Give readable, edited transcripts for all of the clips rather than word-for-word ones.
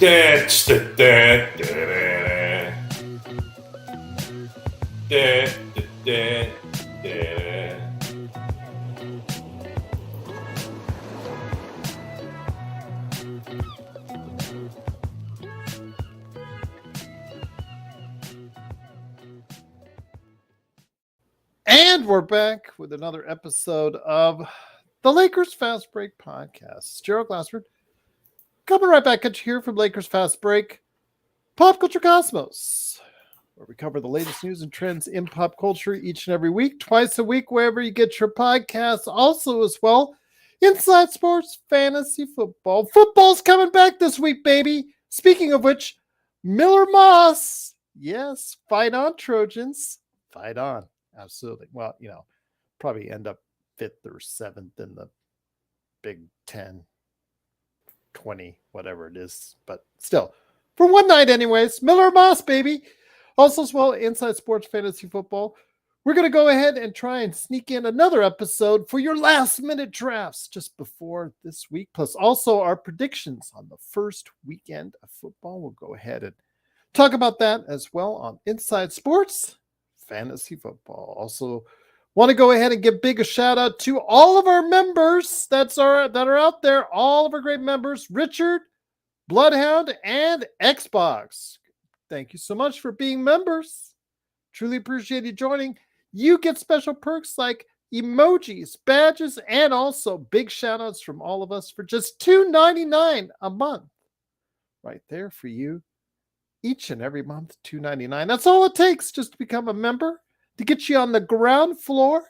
And we're back with another episode of the Lakers Fast Break Podcast. Gerald Glassford coming right back at you here from Lakers Fast Break Pop Culture Cosmos, where we cover the latest news and trends in pop culture each and every week, twice a week, wherever you get your podcasts. Also, as well, Inside Sports Fantasy Football. Football's coming back this week, baby. Speaking of which, Miller Moss. Yes, fight on, Trojans. Fight on. Absolutely. Well, probably end up 5th or 7th in the Big 10, 20, whatever it is. But still, for one night anyways, Miller Moss, baby. Also as well, Inside Sports Fantasy Football. We're going to go ahead and try and sneak in another episode for your last-minute drafts just before this week. Plus also our predictions on the first weekend of football. We'll go ahead and talk about that as well on Inside Sports Fantasy Football. Also, want to go ahead and give big a shout out to all of our members that are out there, all of our great members, Richard, Bloodhound, and Xbox. Thank you so much for being members. Truly appreciate you joining. You get special perks like emojis, badges, and also big shout outs from all of us for just $2.99 a month. Right there for you. Each and every month, $2.99. That's all it takes just to become a member, to get you on the ground floor.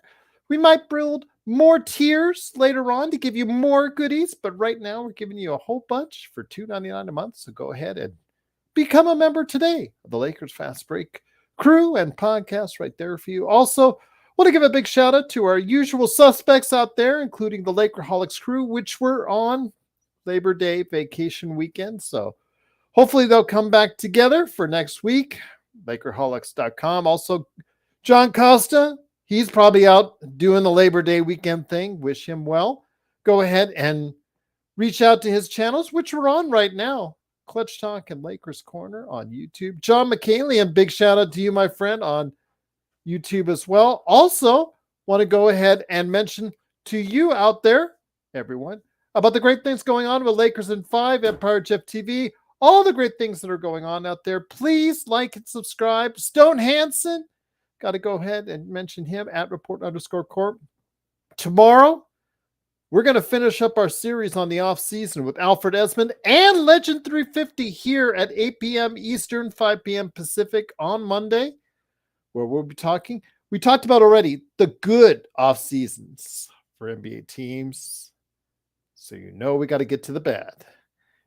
We might build more tiers later on to give you more goodies, but right now we're giving you a whole bunch for $2.99 a month. So go ahead and become a member today of the Lakers Fast Break crew and podcast right there for you. Also, want to give a big shout out to our usual suspects out there, including the Lakerholics crew, which were on Labor Day vacation weekend. So hopefully they'll come back together for next week. Lakerholics.com. Also, John Costa, he's probably out doing the Labor Day weekend thing. Wish him well. Go ahead and reach out to his channels, which we're on right now. Clutch Talk and Lakers Corner on YouTube. John McKaylee, and big shout out to you, my friend, on YouTube as well. Also, want to go ahead and mention to you out there, everyone, about the great things going on with Lakers in 5, Empire Jeff TV, all the great things that are going on out there. Please like and subscribe. Stone Hansen, got to go ahead and mention him at report_corp. Tomorrow, we're going to finish up our series on the off season with Alfred Esmond and Legend 350 here at 8 p.m. Eastern, 5 p.m. Pacific on Monday, where we'll be talking. We talked about already the good off seasons for NBA teams. So we got to get to the bad.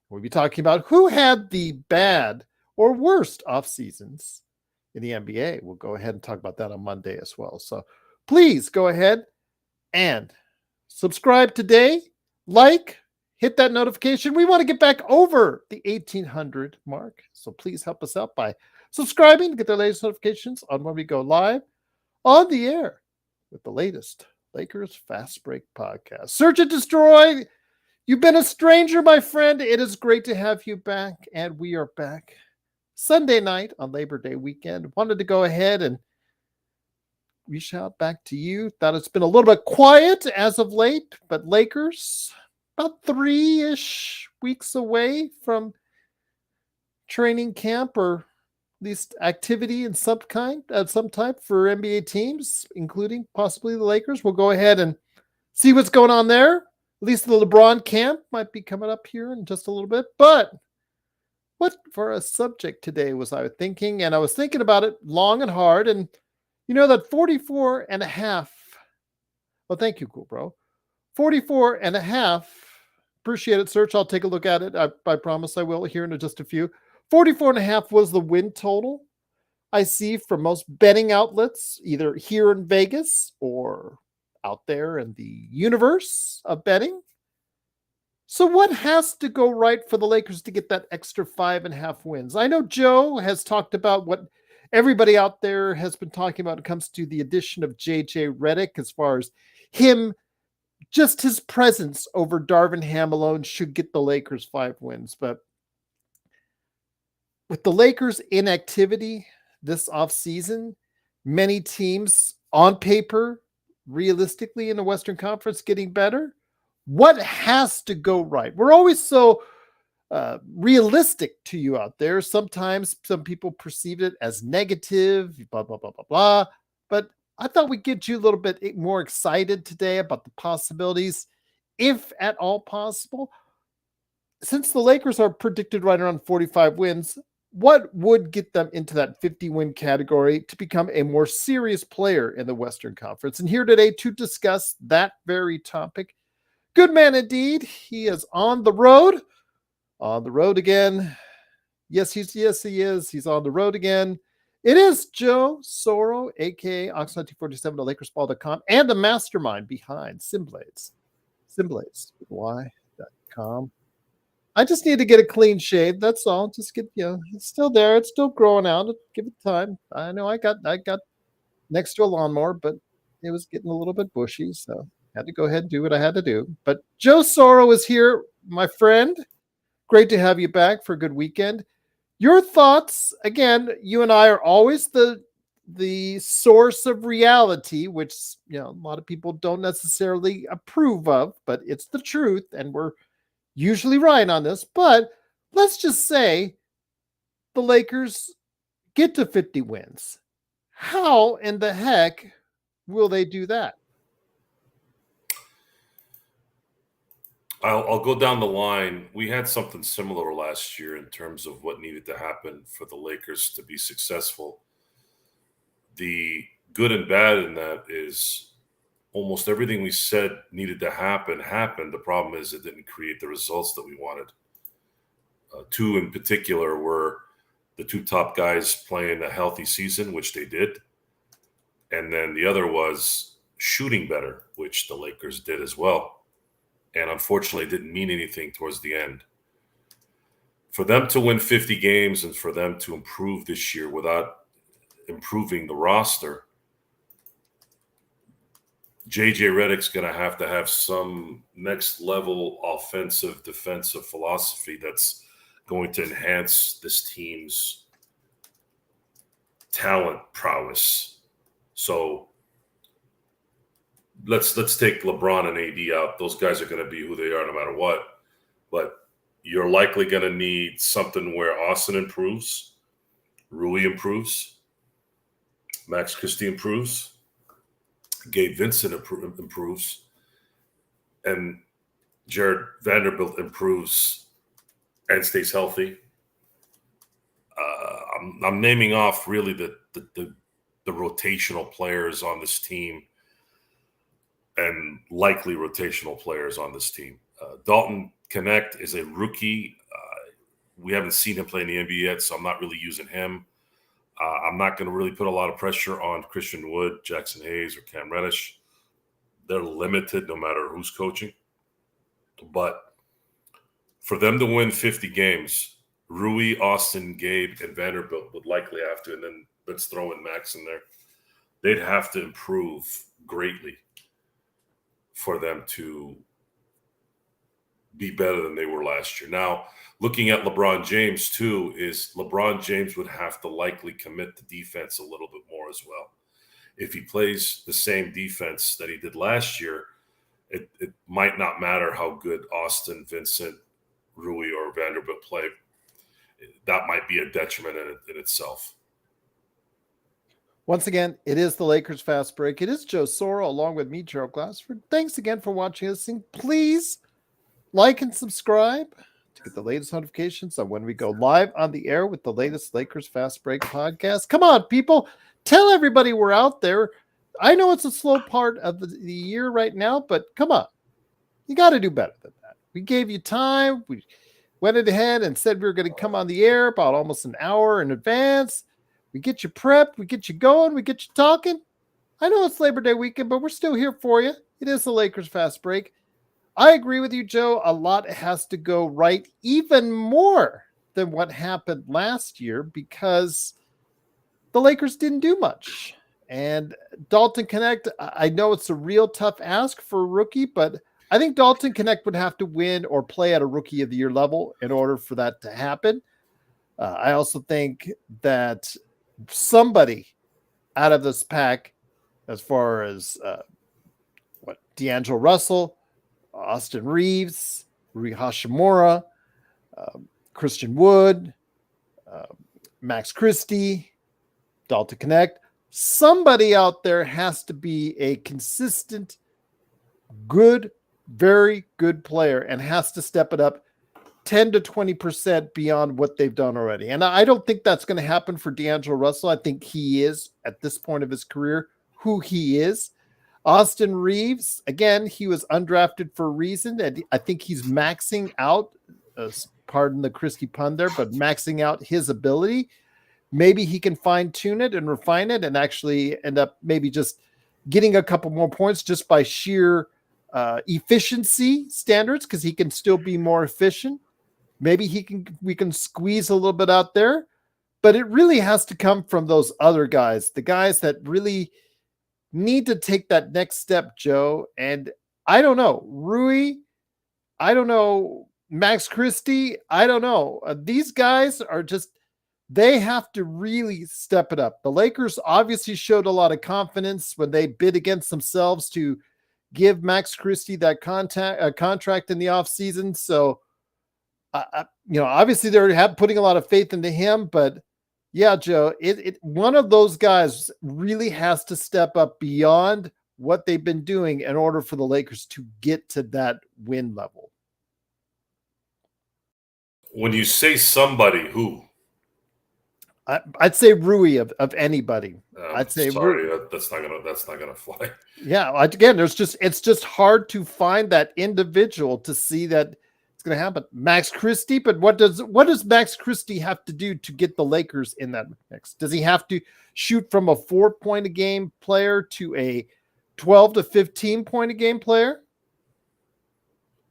We'll be talking about who had the bad or worst off seasons in the NBA. We'll go ahead and talk about that on Monday as well. So please go ahead and subscribe today, hit that notification. We want to get back over the 1,800 mark. So please help us out by subscribing to get the latest notifications on when we go live on the air with the latest Lakers Fast Break podcast. Search and destroy. You've been a stranger, my friend. It is great to have you back, and we are back Sunday night on Labor Day weekend. Wanted to go ahead and reach out back to you. Thought it's been a little bit quiet as of late, but Lakers about 3-ish weeks away from training camp, or at least activity in some type for NBA teams, including possibly the Lakers. We'll go ahead and see what's going on there. At least the LeBron camp might be coming up here in just a little bit. But what for a subject today was I thinking, and I was thinking about it long and hard, and that 44 and a half. Well, thank you, cool bro. 44 and a half. Appreciate it, Search. I'll take a look at it. I promise I will here in just a few. 44 and a half was the win total I see for most betting outlets, either here in Vegas or out there in the universe of betting. So what has to go right for the Lakers to get that extra 5.5 wins? I know Joe has talked about what everybody out there has been talking about when it comes to the addition of JJ Redick, as far as him, just his presence over Darvin Ham alone should get the Lakers 5 wins. But with the Lakers' inactivity this offseason, many teams on paper, realistically in the Western Conference getting better. What has to go right? We're always so realistic to you out there. Sometimes some people perceive it as negative, blah, blah, blah, blah, blah. But I thought we'd get you a little bit more excited today about the possibilities, if at all possible. Since the Lakers are predicted right around 45 wins, what would get them into that 50-win category to become a more serious player in the Western Conference? And here today to discuss that very topic, good man indeed. He is on the road again. Yes, he is. He's on the road again. It is Joe Soro, aka Ox1947 of LakersBall.com, and the mastermind behind Simblades. Simblades, y.com. I just need to get a clean shave. That's all. Just get, it's still there. It's still growing out. Give it time. I know I got next to a lawnmower, but it was getting a little bit bushy, so I had to go ahead and do what I had to do. But Joe Soro is here, my friend. Great to have you back for a good weekend. Your thoughts, again, you and I are always the source of reality, which, a lot of people don't necessarily approve of, but it's the truth, and we're usually right on this. But let's just say the Lakers get to 50 wins. How in the heck will they do that? I'll go down the line. We had something similar last year in terms of what needed to happen for the Lakers to be successful. The good and bad in that is almost everything we said needed to happen happened. The problem is it didn't create the results that we wanted. Two in particular were the two top guys playing a healthy season, which they did. And then the other was shooting better, which the Lakers did as well. And unfortunately, it didn't mean anything towards the end. For them to win 50 games and for them to improve this year without improving the roster, JJ Redick's going to have some next level offensive, defensive philosophy that's going to enhance this team's talent prowess. So let's take LeBron and AD out. Those guys are going to be who they are no matter what. But you're likely going to need something where Austin improves, Rui improves, Max Christie improves, Gabe Vincent improves, and Jared Vanderbilt improves and stays healthy. I'm naming off really the rotational players on this team and likely rotational players on this team. Dalton Connect is a rookie. We haven't seen him play in the NBA yet, so I'm not really using him. I'm not going to really put a lot of pressure on Christian Wood, Jackson Hayes, or Cam Reddish. They're limited no matter who's coaching. But for them to win 50 games, Rui, Austin, Gabe, and Vanderbilt would likely have to, and then let's throw in Max in there. They'd have to improve greatly for them to be better than they were last year. Now, looking at LeBron James, too, is LeBron James would have to likely commit to defense a little bit more as well. If he plays the same defense that he did last year, it might not matter how good Austin, Vincent, Rui, or Vanderbilt play. That might be a detriment in itself. Once again, it is the Lakers Fast Break. It is Joe Soro along with me, Gerald Glassford. Thanks again for watching us. Please like and subscribe to get the latest notifications on when we go live on the air with the latest Lakers Fast Break podcast. Come on, people. Tell everybody we're out there. I know it's a slow part of the year right now, but come on. You got to do better than that. We gave you time. We went ahead and said we were going to come on the air about almost an hour in advance. We get you prepped. We get you going. We get you talking. I know it's Labor Day weekend, but we're still here for you. It is the Lakers Fast Break. I agree with you, Joe. A lot has to go right, even more than what happened last year, because the Lakers didn't do much. And Dalton Connect, I know it's a real tough ask for a rookie, but I think Dalton Connect would have to win or play at a rookie of the year level in order for that to happen. I also think that somebody out of this pack, as far as D'Angelo Russell, Austin Reeves, Rui Hashimura, Christian Wood, uh, Max Christie, Dalton Connect. Somebody out there has to be a consistent, good, very good player and has to step it up 10 to 20% beyond what they've done already. And I don't think that's going to happen for D'Angelo Russell. I think he is, at this point of his career, who he is. Austin Reeves, again, he was undrafted for a reason. And I think he's maxing out, pardon the Christie pun there, but maxing out his ability. Maybe he can fine tune it and refine it and actually end up maybe just getting a couple more points just by sheer efficiency standards, because he can still be more efficient. Maybe we can squeeze a little bit out there, but it really has to come from those other guys, the guys that really need to take that next step, Joe. And I don't know, Rui, I don't know, Max Christie, I don't know. These guys are just, they have to really step it up. The Lakers obviously showed a lot of confidence when they bid against themselves to give Max Christie that contract in the offseason. So, obviously they're putting a lot of faith into him, but yeah, Joe, one of those guys really has to step up beyond what they've been doing in order for the Lakers to get to that win level. When you say somebody, who? I'd say Rui of anybody. I'd say sorry, that's not gonna fly. Yeah, again, it's just hard to find that individual to see that it's going to happen. Max Christie, but what does Max Christie have to do to get the Lakers in that mix? Does he have to shoot from a 4-point a game player to a 12 to 15 point a game player?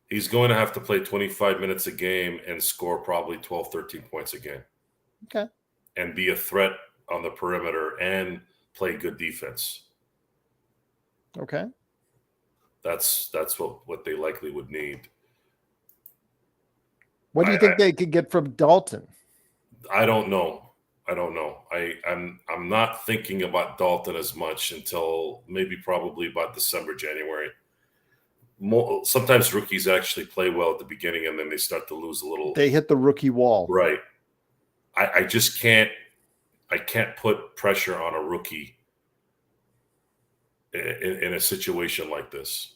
He's going to have to play 25 minutes a game and score probably 12, 13 points a game. Okay. And be a threat on the perimeter and play good defense. Okay. That's what they likely would need. What do you think they could get from Dalton? I don't know. I'm not thinking about Dalton as much until probably about December, January. Sometimes rookies actually play well at the beginning and then they start to lose a little. They hit the rookie wall. Right. I just can't put pressure on a rookie in a situation like this.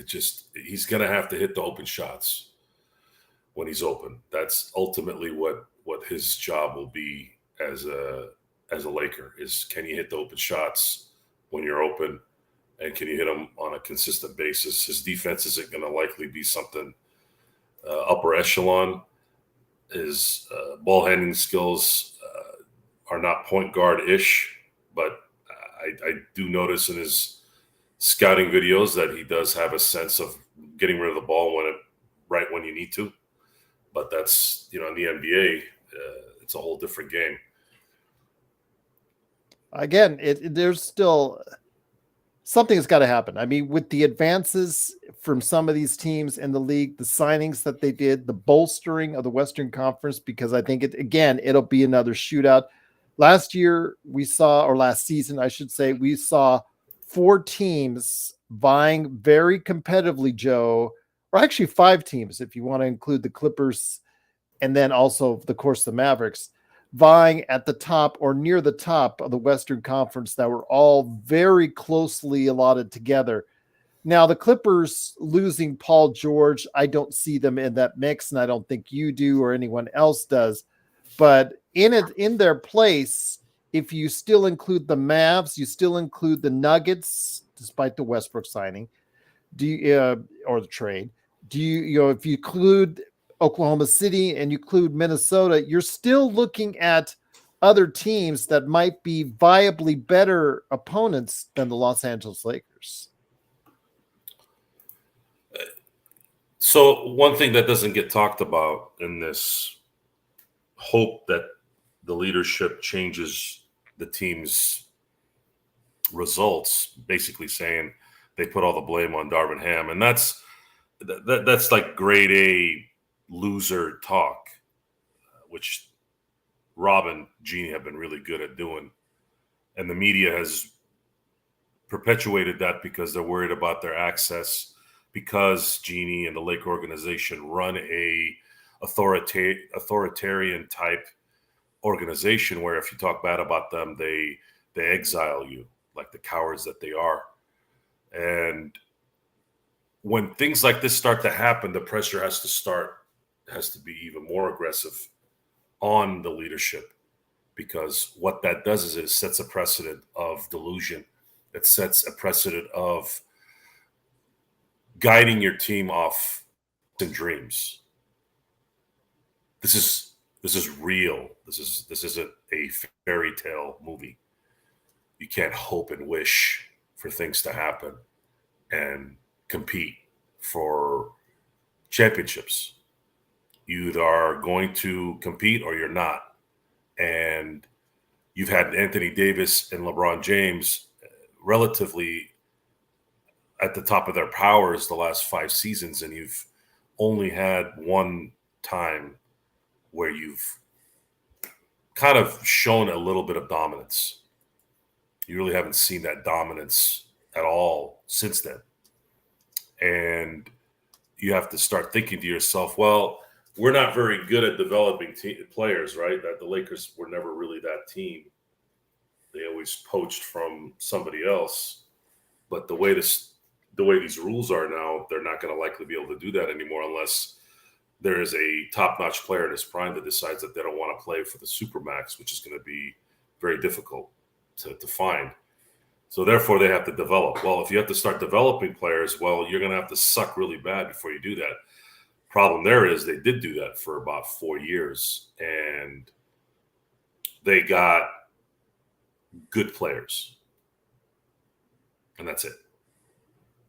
He's going to have to hit the open shots when he's open. That's ultimately what his job will be as a Laker, is can you hit the open shots when you're open, and can you hit them on a consistent basis? His defense isn't going to likely be something upper echelon. His ball handling skills are not point guard-ish, but I do notice in his scouting videos that he does have a sense of getting rid of the ball right when you need to. But that's, in the NBA, it's a whole different game. Again, there's still something that's got to happen. I mean, with the advances from some of these teams in the league, the signings that they did, the bolstering of the Western Conference, because I think it'll be another shootout. Last season, I should say, we saw 4 teams vying very competitively, Joe, or actually 5 teams, if you want to include the Clippers and then also, of course, the Mavericks, vying at the top or near the top of the Western Conference that were all very closely allotted together. Now, the Clippers losing Paul George, I don't see them in that mix, and I don't think you do or anyone else does. But in their place, if you still include the Mavs, you still include the Nuggets, despite the Westbrook signing, or the trade. If you include Oklahoma City and you include Minnesota, you're still looking at other teams that might be viably better opponents than the Los Angeles Lakers. So one thing that doesn't get talked about in this hope that the leadership changes the team's results, basically saying they put all the blame on Darvin Ham, and that's like grade A loser talk. which Rob and Jeannie have been really good at doing. And the media has perpetuated that because they're worried about their access, because Jeannie and the Lake organization run a authoritarian type organization where if you talk bad about them, they exile you like the cowards that they are. And when things like this start to happen, the pressure has to be even more aggressive on the leadership, because what that does is it sets a precedent of delusion. It sets a precedent of guiding your team off in dreams. This is real. This isn't a fairy tale movie. You can't hope and wish for things to happen and compete for championships. You either are going to compete or you're not. And you've had Anthony Davis and LeBron James relatively at the top of their powers the last 5 seasons, and you've only had one time where you've kind of shown a little bit of dominance. You really haven't seen that dominance at all since then. And you have to start thinking to yourself, well, we're not very good at developing players, right? That the Lakers were never really that team. They always poached from somebody else. But the way these rules are now, they're not going to likely be able to do that anymore unless there is a top-notch player in his prime that decides that they don't want to play for the Supermax, which is going to be very difficult to find. So therefore, they have to develop. Well, if you have to start developing players, well, you're going to have to suck really bad before you do that. Problem there is they did do that for about 4 years, and they got good players. And that's it.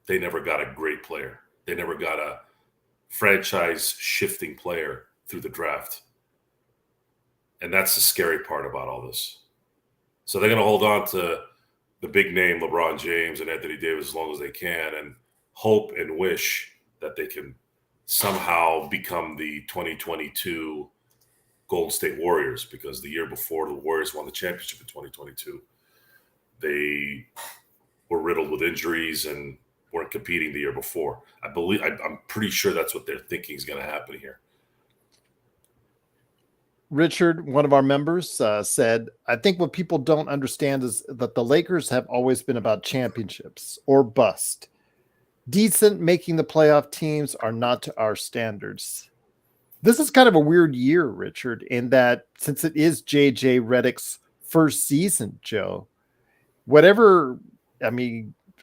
They never got a great player. They never got a franchise-shifting player through the draft. And that's the scary part about all this. So they're going to hold on to the big name LeBron James and Anthony Davis as long as they can and hope and wish that they can somehow become the 2022 Golden State Warriors, because the year before the Warriors won the championship in 2022, they were riddled with injuries and weren't competing the year before. I'm pretty sure that's what they're thinking is going to happen here. Richard, one of our members, said, I think what people don't understand is that the Lakers have always been about championships or bust. Decent making the playoff teams are not to our standards. This is kind of a weird year, Richard, in that since it is JJ Redick's first season, Joe, whatever,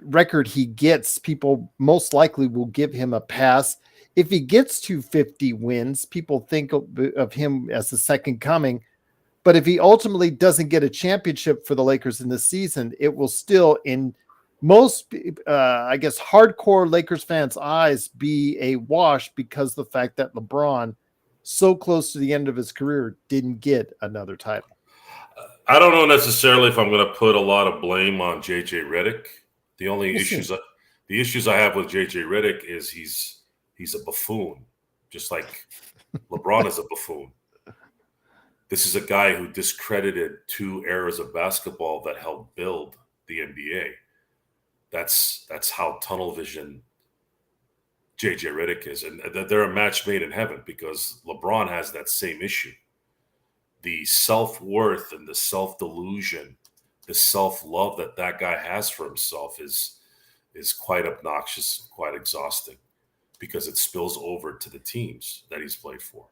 record he gets, people most likely will give him a pass. If he gets to 50 wins, people think of him as the second coming. But if he ultimately doesn't get a championship for the Lakers in this season, it will still, in most, hardcore Lakers fans' eyes, be a wash because of the fact that LeBron, so close to the end of his career, didn't get another title. I don't know necessarily if I'm going to put a lot of blame on JJ Redick. The only issues I have with JJ Redick is he's a buffoon, just like LeBron is a buffoon. This is a guy who discredited 2 eras of basketball that helped build the NBA. That's how tunnel vision JJ Redick is. And they're a match made in heaven because LeBron has that same issue. The self-worth and the self-delusion, the self-love that guy has for himself is quite obnoxious, quite exhausting, because it spills over to the teams that he's played for.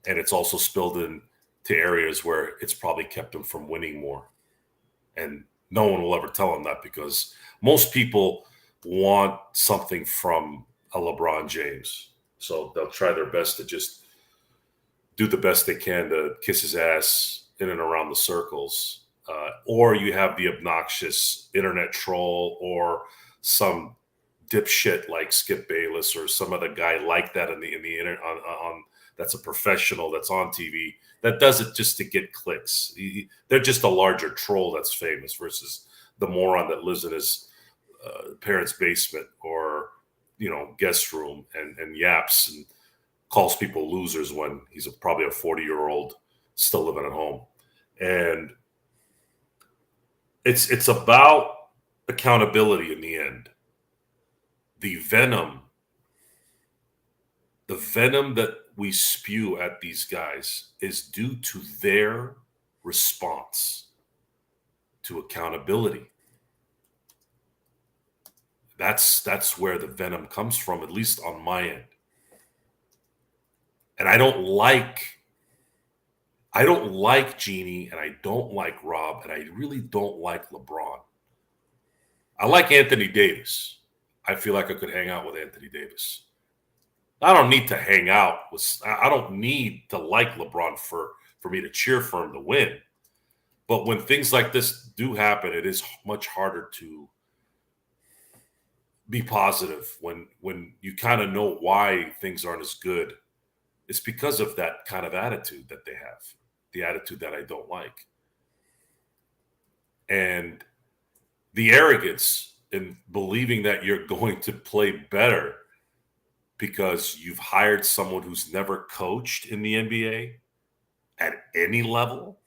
And it's also spilled into areas where it's probably kept him from winning more. And no one will ever tell him that, because most people want something from a LeBron James. So they'll try their best to just do the best they can to kiss his ass in and around the circles. Or you have the obnoxious internet troll or some dipshit like Skip Bayless or some other guy like that in the internet on that's a professional that's on TV that does it just to get clicks. They're just a larger troll that's famous versus the moron that lives in his parents' basement or guest room and yaps and calls people losers when he's probably a 40-year-old still living at home. And it's about accountability in the end. The venom that we spew at these guys is due to their response to accountability. That's where the venom comes from, at least on my end. And I don't like Jeannie, and I don't like Rob, and I really don't like LeBron. I like Anthony Davis. I feel like I could hang out with Anthony Davis. I don't need to hang out with. I don't need to like LeBron for me to cheer for him to win. But when things like this do happen, it is much harder to be positive when you kind of know why things aren't as good. It's because of that kind of attitude that they have, the attitude that I don't like. And the arrogance in believing that you're going to play better because you've hired someone who's never coached in the NBA at any level.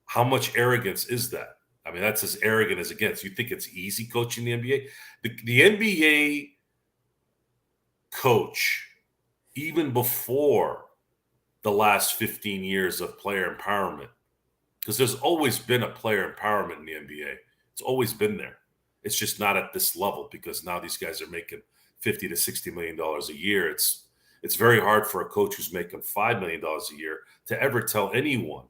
How much arrogance is that? I mean, that's as arrogant as it gets. You think it's easy coaching the NBA? The NBA coach, even before the last 15 years of player empowerment, because there's always been a player empowerment in the NBA. It's always been there. It's just not at this level because now these guys are making $50 to $60 million a year. It's very hard for a coach who's making $5 million a year to ever tell anyone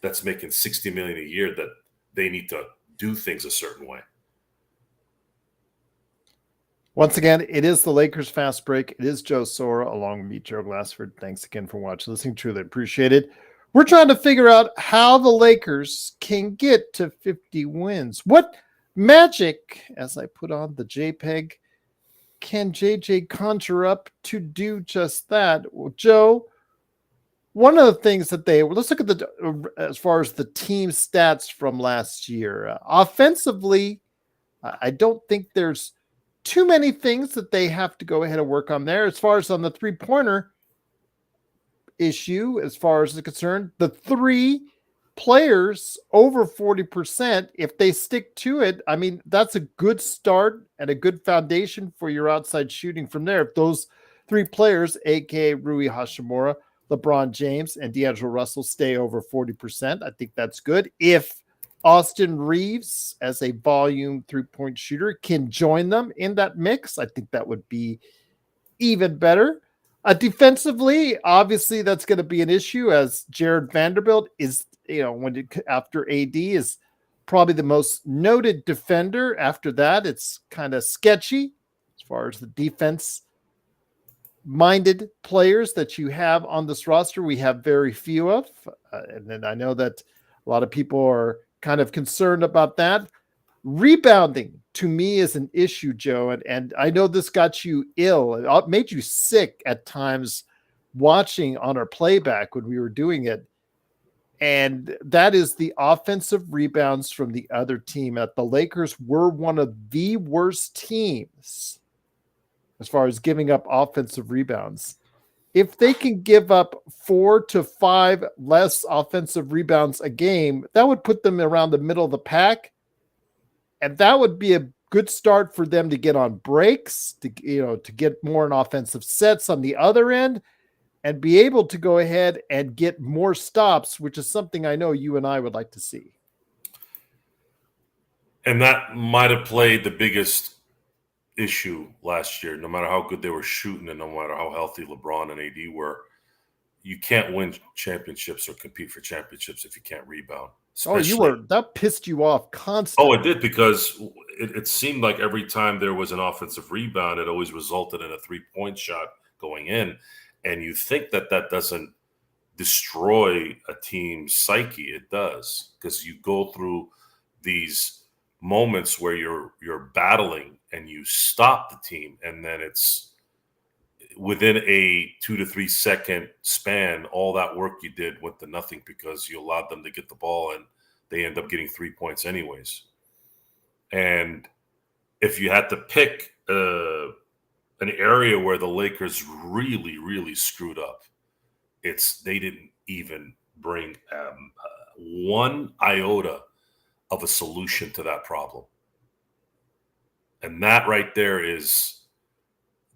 that's making $60 million a year that they need to do things a certain way. Once again, it is the Lakers Fast Break. It is Joe Sora along with me, Joe Glassford. Thanks again for watching, listening. Truly appreciate it. We're trying to figure out how the Lakers can get to 50 wins. What magic, as I put on the JPEG, can JJ conjure up to do just that? Well, Joe, one of the things that let's look at as far as the team stats from last year. Offensively, I don't think there's too many things that they have to go ahead and work on there. As far as on the three-pointer issue, as far as the concerned, the three players over 40%, if they stick to it, I mean, that's a good start and a good foundation for your outside shooting from there. If those three players, aka Rui Hachimura, LeBron James, and D'Angelo Russell, stay over 40%, I think that's good. If Austin Reeves, as a volume three-point shooter, can join them in that mix, I think that would be even better. Defensively, obviously, that's going to be an issue as Jared Vanderbilt is, after AD is probably the most noted defender. After that, it's kind of sketchy as far as the defense-minded players that you have on this roster. We have very few of, and then I know that a lot of people are kind of concerned about that. Rebounding to me is an issue, Joe, and I know this got you ill. It made you sick at times watching on our playback when we were doing it. And that is the offensive rebounds from the other team. The Lakers were one of the worst teams as far as giving up offensive rebounds. If they can give up 4 to 5 less offensive rebounds a game, that would put them around the middle of the pack. And that would be a good start for them to get on breaks, to get more in offensive sets on the other end, and be able to go ahead and get more stops, which is something I know you and I would like to see. And that might have played the biggest issue last year. No matter how good they were shooting and no matter how healthy LeBron and AD were, you can't win championships or compete for championships if you can't rebound. That pissed you off constantly. Oh, it did, because it seemed like every time there was an offensive rebound, it always resulted in a three-point shot going in. And you think that doesn't destroy a team's psyche. It does, because you go through these moments where you're battling and you stop the team, and then it's within a 2 to 3 second span, all that work you did went to nothing because you allowed them to get the ball and they end up getting 3 points anyways. And if you had to pick a an area where the Lakers really, really screwed up. They didn't even bring one iota of a solution to that problem. And that right there is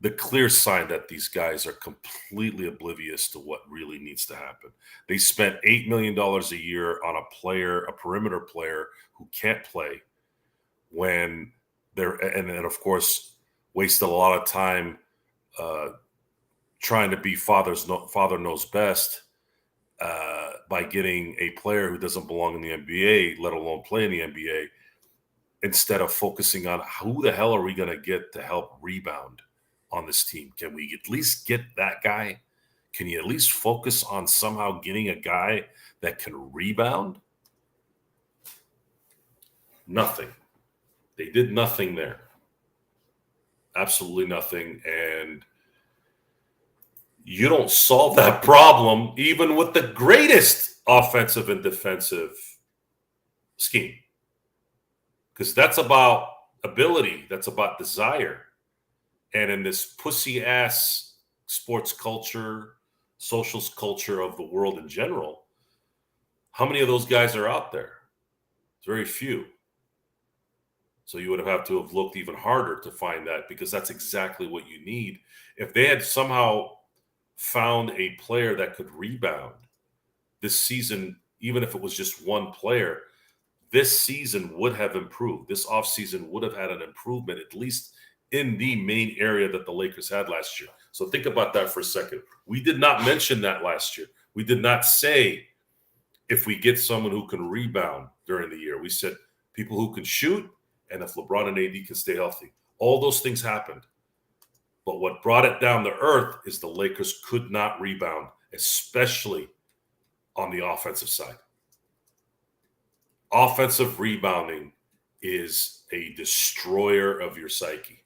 the clear sign that these guys are completely oblivious to what really needs to happen. They spent $8 million a year on a perimeter player who can't play when and then of course wasted a lot of time trying to be father knows best by getting a player who doesn't belong in the NBA, let alone play in the NBA, instead of focusing on who the hell are we going to get to help rebound on this team. Can we at least get that guy? Can you at least focus on somehow getting a guy that can rebound? Nothing. They did nothing there. Absolutely nothing. And you don't solve that problem even with the greatest offensive and defensive scheme. Because that's about ability. That's about desire. And in this pussy-ass sports culture, social culture of the world in general, how many of those guys are out there? It's very few. So you would have to have looked even harder to find that, because that's exactly what you need. If they had somehow found a player that could rebound this season, even if it was just one player, this season would have improved. This offseason would have had an improvement, at least in the main area that the Lakers had last year. So think about that for a second. We did not mention that last year. We did not say if we get someone who can rebound during the year. We said people who can shoot, and if LeBron and AD can stay healthy. All those things happened. But what brought it down to earth is the Lakers could not rebound, especially on the offensive side. Offensive rebounding is a destroyer of your psyche.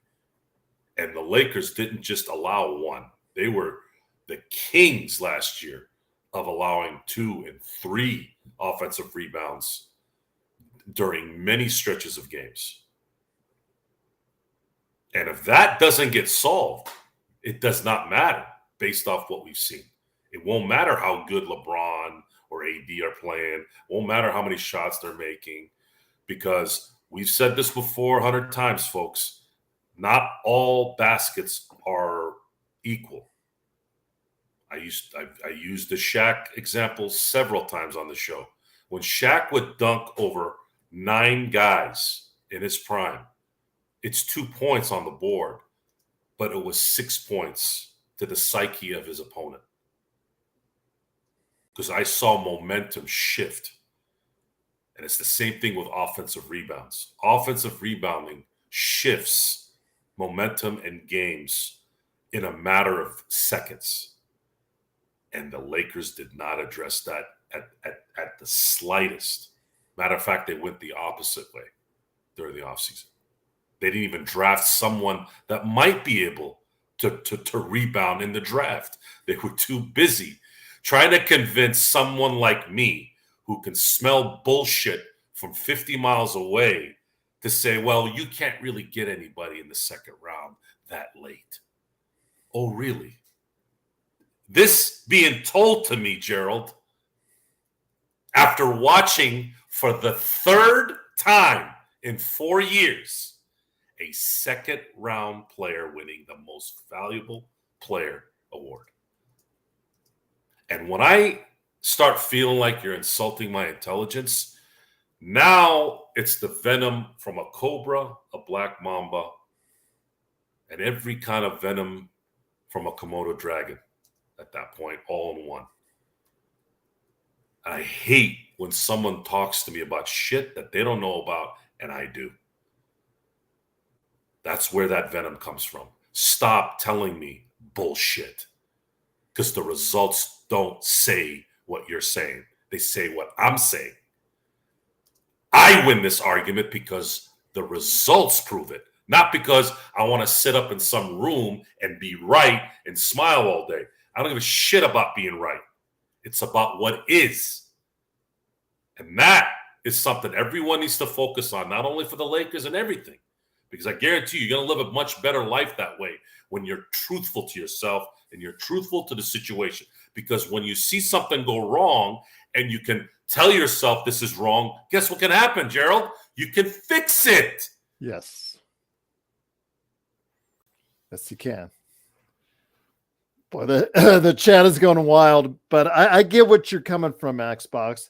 And the Lakers didn't just allow one. They were the kings last year of allowing 2 and 3 offensive rebounds during many stretches of games. And if that doesn't get solved, it does not matter based off what we've seen. It won't matter how good LeBron or AD are playing. It won't matter how many shots they're making, because we've said this before 100 times, folks. Not all baskets are equal. I used the Shaq example several times on the show. When Shaq would dunk over 9 guys in his prime, it's 2 points on the board, but it was 6 points to the psyche of his opponent. Because I saw momentum shift. And it's the same thing with offensive rebounds. Offensive rebounding shifts momentum and games in a matter of seconds. And the Lakers did not address that at the slightest. Matter of fact, they went the opposite way during the offseason. They didn't even draft someone that might be able to rebound in the draft. They were too busy trying to convince someone like me, who can smell bullshit from 50 miles away, to say, well, you can't really get anybody in the second round that late. Oh, really? This being told to me, Gerald, after watching for the 3rd time in 4 years, a second round player winning the most valuable player award. And when I start feeling like you're insulting my intelligence, now it's the venom from a cobra, a black mamba, and every kind of venom from a Komodo dragon at that point, all in one. I hate when someone talks to me about shit that they don't know about, and I do. That's where that venom comes from. Stop telling me bullshit, because the results don't say what you're saying. They say what I'm saying. I win this argument because the results prove it, not because I want to sit up in some room and be right and smile all day. I don't give a shit about being right. It's about what is. And that is something everyone needs to focus on, not only for the Lakers and everything, because I guarantee you're going to live a much better life that way when you're truthful to yourself and you're truthful to the situation. Because when you see something go wrong and you can tell yourself this is wrong, guess what can happen, Gerald? You can fix it. Yes. Yes, you can. Boy, the chat is going wild, but I get what you're coming from, Xbox.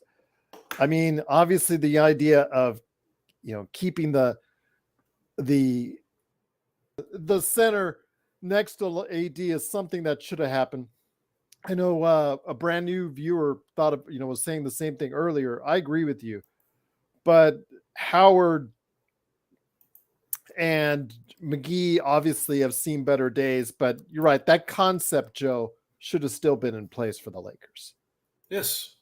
I mean, obviously the idea of, keeping the center next to AD is something that should have happened. I know a brand new viewer thought of, was saying the same thing earlier. I agree with you, but Howard and McGee obviously have seen better days, but you're right. That concept, Joe, should have still been in place for the Lakers. Yes.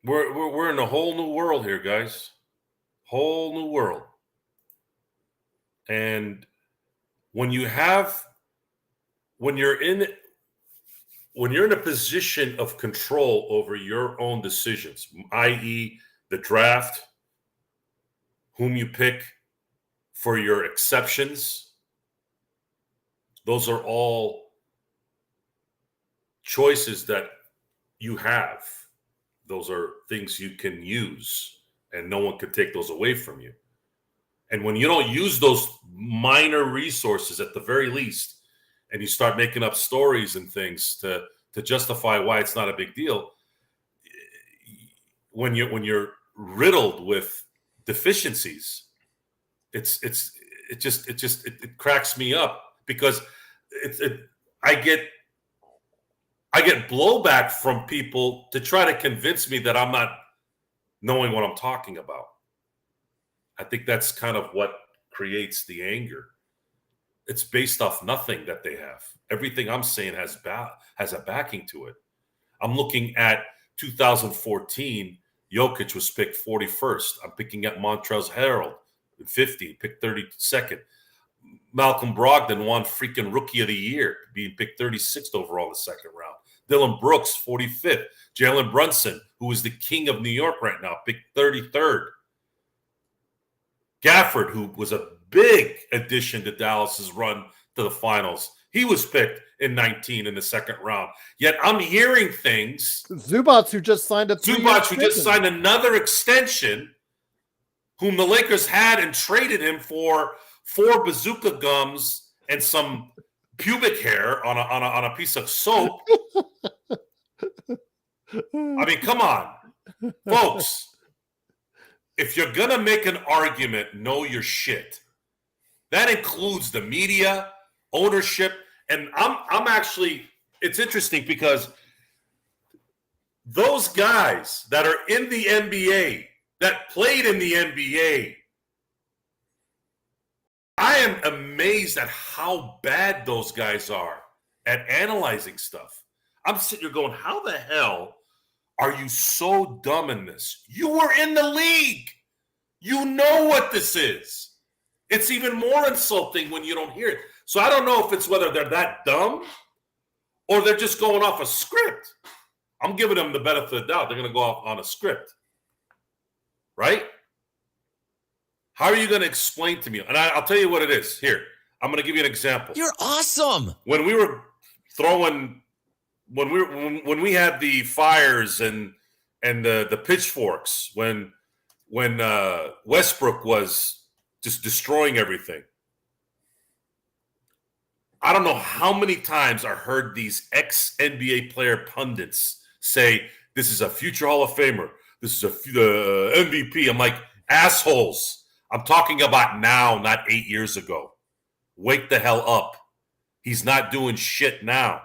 We're in a whole new world here, guys. Whole new world. And when you're in a position of control over your own decisions, i.e. the draft, whom you pick for your exceptions, those are all choices that you have. Those are things you can use, and no one can take those away from you. And when you don't use those minor resources at the very least, and you start making up stories and things to justify why it's not a big deal, when you're riddled with deficiencies, it cracks me up, because I get blowback from people to try to convince me that I'm not knowing what I'm talking about. I think that's kind of what creates the anger. It's based off nothing that they have. Everything I'm saying has a backing to it. I'm looking at 2014. Jokic was picked 41st. I'm picking up Montrezl Harrell at 50, picked 32nd. Malcolm Brogdon won freaking Rookie of the Year, being picked 36th overall in the second round. Dylan Brooks, 45th. Jalen Brunson, who is the king of New York right now, picked 33rd. Gafford, who was a big addition to Dallas's run to the finals, he was picked in 19 in the second round. Yet I'm hearing things. Zubac, who just signed another extension, whom the Lakers had and traded him for 4 bazooka gums and some pubic hair on a piece of soap. I mean, come on, folks. If you're going to make an argument, know your shit. That includes the media, ownership. And I'm actually, it's interesting because those guys that are in the NBA, that played in the NBA, I am amazed at how bad those guys are at analyzing stuff. I'm sitting here going, how the hell are you so dumb in this? You were in the league. You know what this is. It's even more insulting when you don't hear it. So I don't know if it's whether they're that dumb or they're just going off a script. I'm giving them the benefit of the doubt. They're going to go off on a script. Right? How are you going to explain to me? And I'll tell you what it is. Here, I'm going to give you an example. You're awesome. When we were throwing, when we had the fires and the pitchforks, when Westbrook was just destroying everything, I don't know how many times I heard these ex-NBA player pundits say, this is a future Hall of Famer. This is the MVP. I'm like, assholes. I'm talking about now, not 8 years ago. Wake the hell up. He's not doing shit now.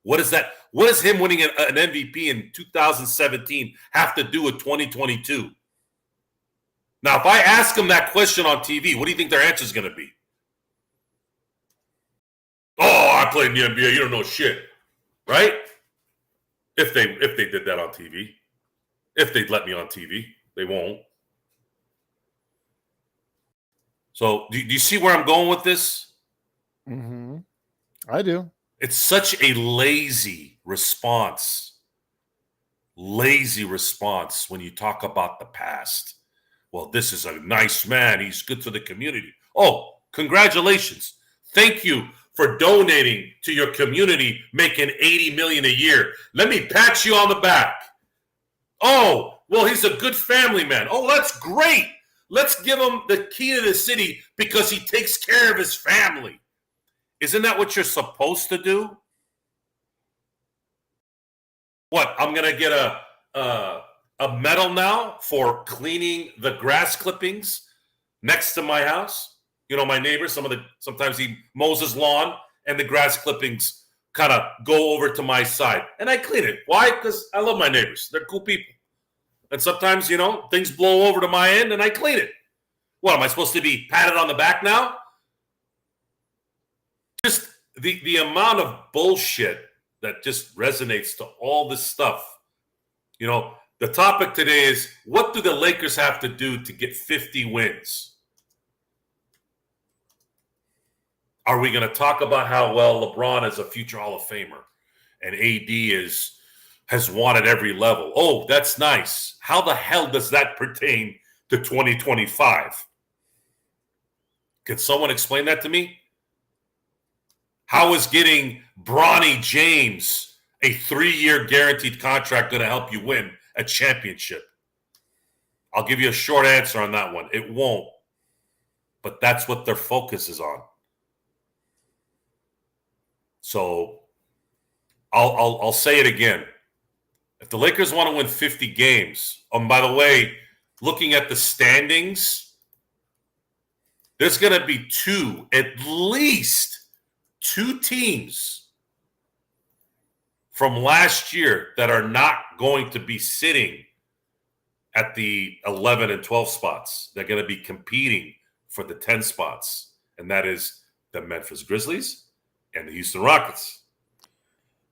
What is that? What does him winning an MVP in 2017 have to do with 2022? Now, if I ask them that question on TV, what do you think their answer is going to be? Oh, I played in the NBA. You don't know shit, right? If they did that on TV, if they'd let me on TV, they won't. So, do you see where I'm going with this? Mm-hmm. I do. It's such a lazy response. Lazy response when you talk about the past. Well, this is a nice man. He's good to the community. Oh, congratulations. Thank you for donating to your community, making $80 million a year. Let me pat you on the back. Oh, well, he's a good family man. Oh, that's great. Let's give him the key to the city because he takes care of his family. Isn't that what you're supposed to do? What, I'm going to get a medal now for cleaning the grass clippings next to my house? You know, my neighbor, sometimes he mows his lawn and the grass clippings kind of go over to my side. And I clean it. Why? Because I love my neighbors. They're cool people. And sometimes, you know, things blow over to my end and I clean it. What, am I supposed to be patted on the back now? Just the amount of bullshit that just resonates to all this stuff. You know, the topic today is, what do the Lakers have to do to get 50 wins? Are we going to talk about how well LeBron is a future Hall of Famer and AD has won at every level? Oh, that's nice. How the hell does that pertain to 2025? Can someone explain that to me? How is getting Bronny James a 3-year guaranteed contract going to help you win a championship? I'll give you a short answer on that one. It won't. But that's what their focus is on. So I'll say it again. If the Lakers want to win 50 games, by the way, looking at the standings, there's going to be at least two teams from last year that are not going to be sitting at the 11 and 12 spots. They're going to be competing for the 10 spots, and that is the Memphis Grizzlies and the Houston Rockets.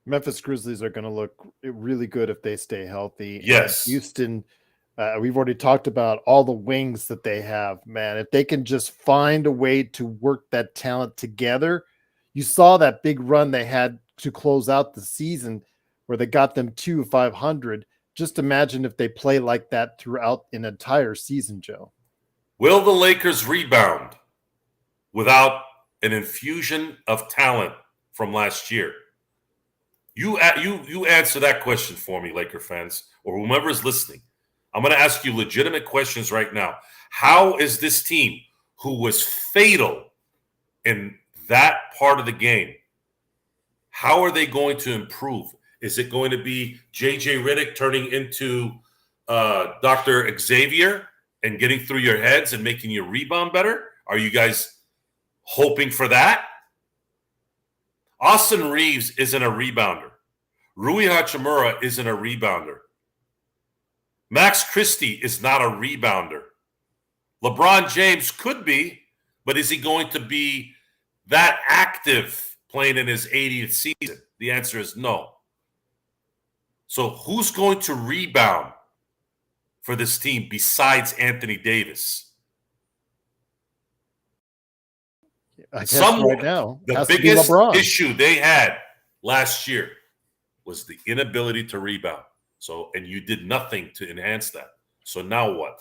Memphis Grizzlies are going to look really good if they stay healthy. Yes. And Houston, we've already talked about all the wings that they have, man. If they can just find a way to work that talent together. You saw that big run they had to close out the season where they got them to 500. Just imagine if they play like that throughout an entire season, Joe. Will the Lakers rebound without an infusion of talent from last year? You answer that question for me, Laker fans, or whomever is listening. I'm going to ask you legitimate questions right now. How is this team, who was fatal in that part of the game, how are they going to improve? Is it going to be J.J. Redick turning into Dr. Xavier and getting through your heads and making you rebound better? Are you guys hoping for that? Austin Reeves isn't a rebounder. Rui Hachimura isn't a rebounder. Max Christie is not a rebounder. LeBron James could be, but is he going to be that active playing in his 80th season? The answer is no. So who's going to rebound for this team besides Anthony Davis? I guess right now, the biggest issue they had last year was the inability to rebound. So, and you did nothing to enhance that. So now what?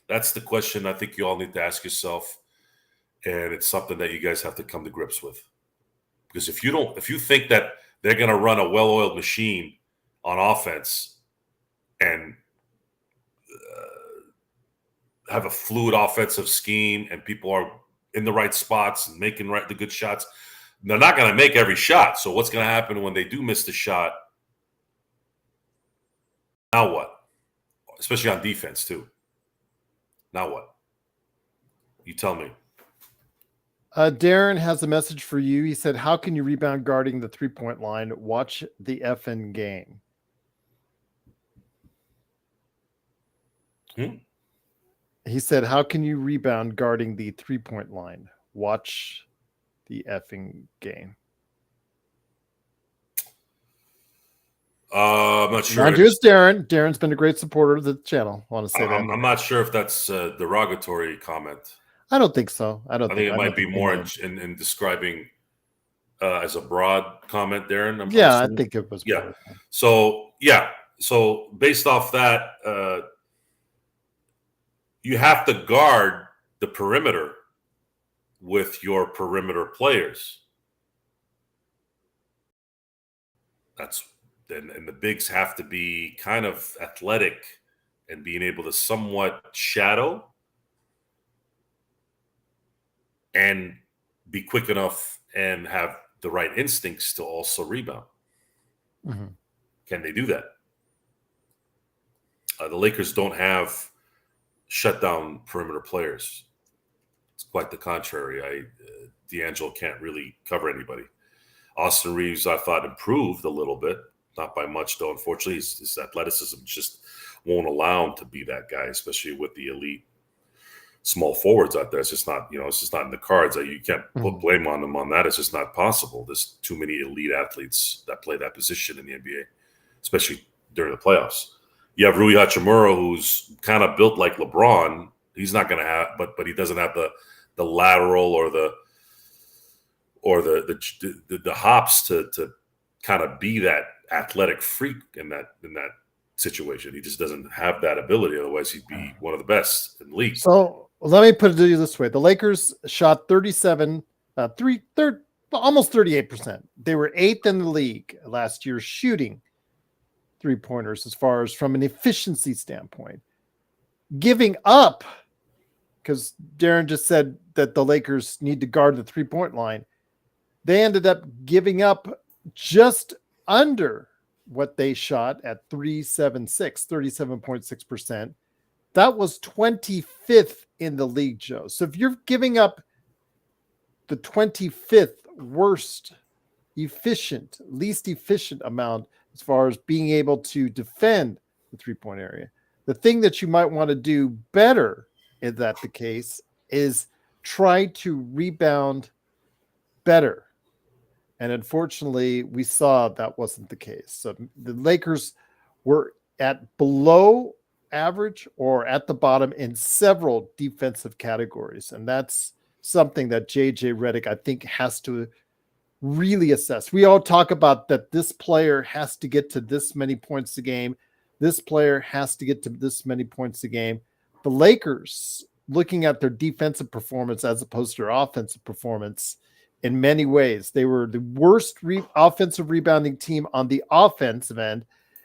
That's the question I think you all need to ask yourself. And it's something that you guys have to come to grips with. Because if you think that they're going to run a well-oiled machine on offense and have a fluid offensive scheme and people are in the right spots and making the good shots, they're not going to make every shot. So what's going to happen when they do miss the shot? Now what? Especially on defense too. Now what? You tell me. Darren has a message for you. He said, how can you rebound guarding the 3-point line? Watch the effing game. He said, how can you rebound guarding the 3-point line? Watch the effing game. I'm not sure. Not just Darren. Darren's been a great supporter of the channel. I want to say that. I'm not sure if that's a derogatory comment. I don't think so. I think it might be more in describing as a broad comment, Darren. I think it was. Yeah. So based off that, you have to guard the perimeter with your perimeter players. And the bigs have to be kind of athletic and being able to somewhat shadow and be quick enough and have the right instincts to also rebound. Mm-hmm. Can they do that? The Lakers don't have shutdown perimeter players. It's quite the contrary. D'Angelo can't really cover anybody. Austin Reeves, I thought, improved a little bit, not by much though. Unfortunately, his athleticism just won't allow him to be that guy, especially with the elite small forwards out there. It's just not, it's just not in the cards. You can't put blame on them on that. It's just not possible. There's too many elite athletes that play that position in the NBA, especially during the playoffs. You have Rui Hachimura, who's kind of built like LeBron. He's not going to have, but he doesn't have the lateral or the hops to kind of be that athletic freak in that situation. He just doesn't have that ability. Otherwise, he'd be one of the best in the league. So let me put it to you this way: the Lakers shot almost 38%. They were 8th in the league last year shooting 3-pointers as far as from an efficiency standpoint. Giving up, because Darren just said that the Lakers need to guard the 3-point line. They ended up giving up just under what they shot at 37.6%. That was 25th in the league, Joe. So if you're giving up the 25th worst least efficient amount as far as being able to defend the 3-point area, the thing that you might want to do better, if that's the case, is try to rebound better. And unfortunately, we saw that wasn't the case. So the Lakers were at below average or at the bottom in several defensive categories. And that's something that JJ Redick, I think, has to really assess. We all talk about that this player has to get to this many points a game. This player has to get to this many points a game. The Lakers, looking at their defensive performance as opposed to their offensive performance, in many ways, they were the worst offensive rebounding team on the offensive end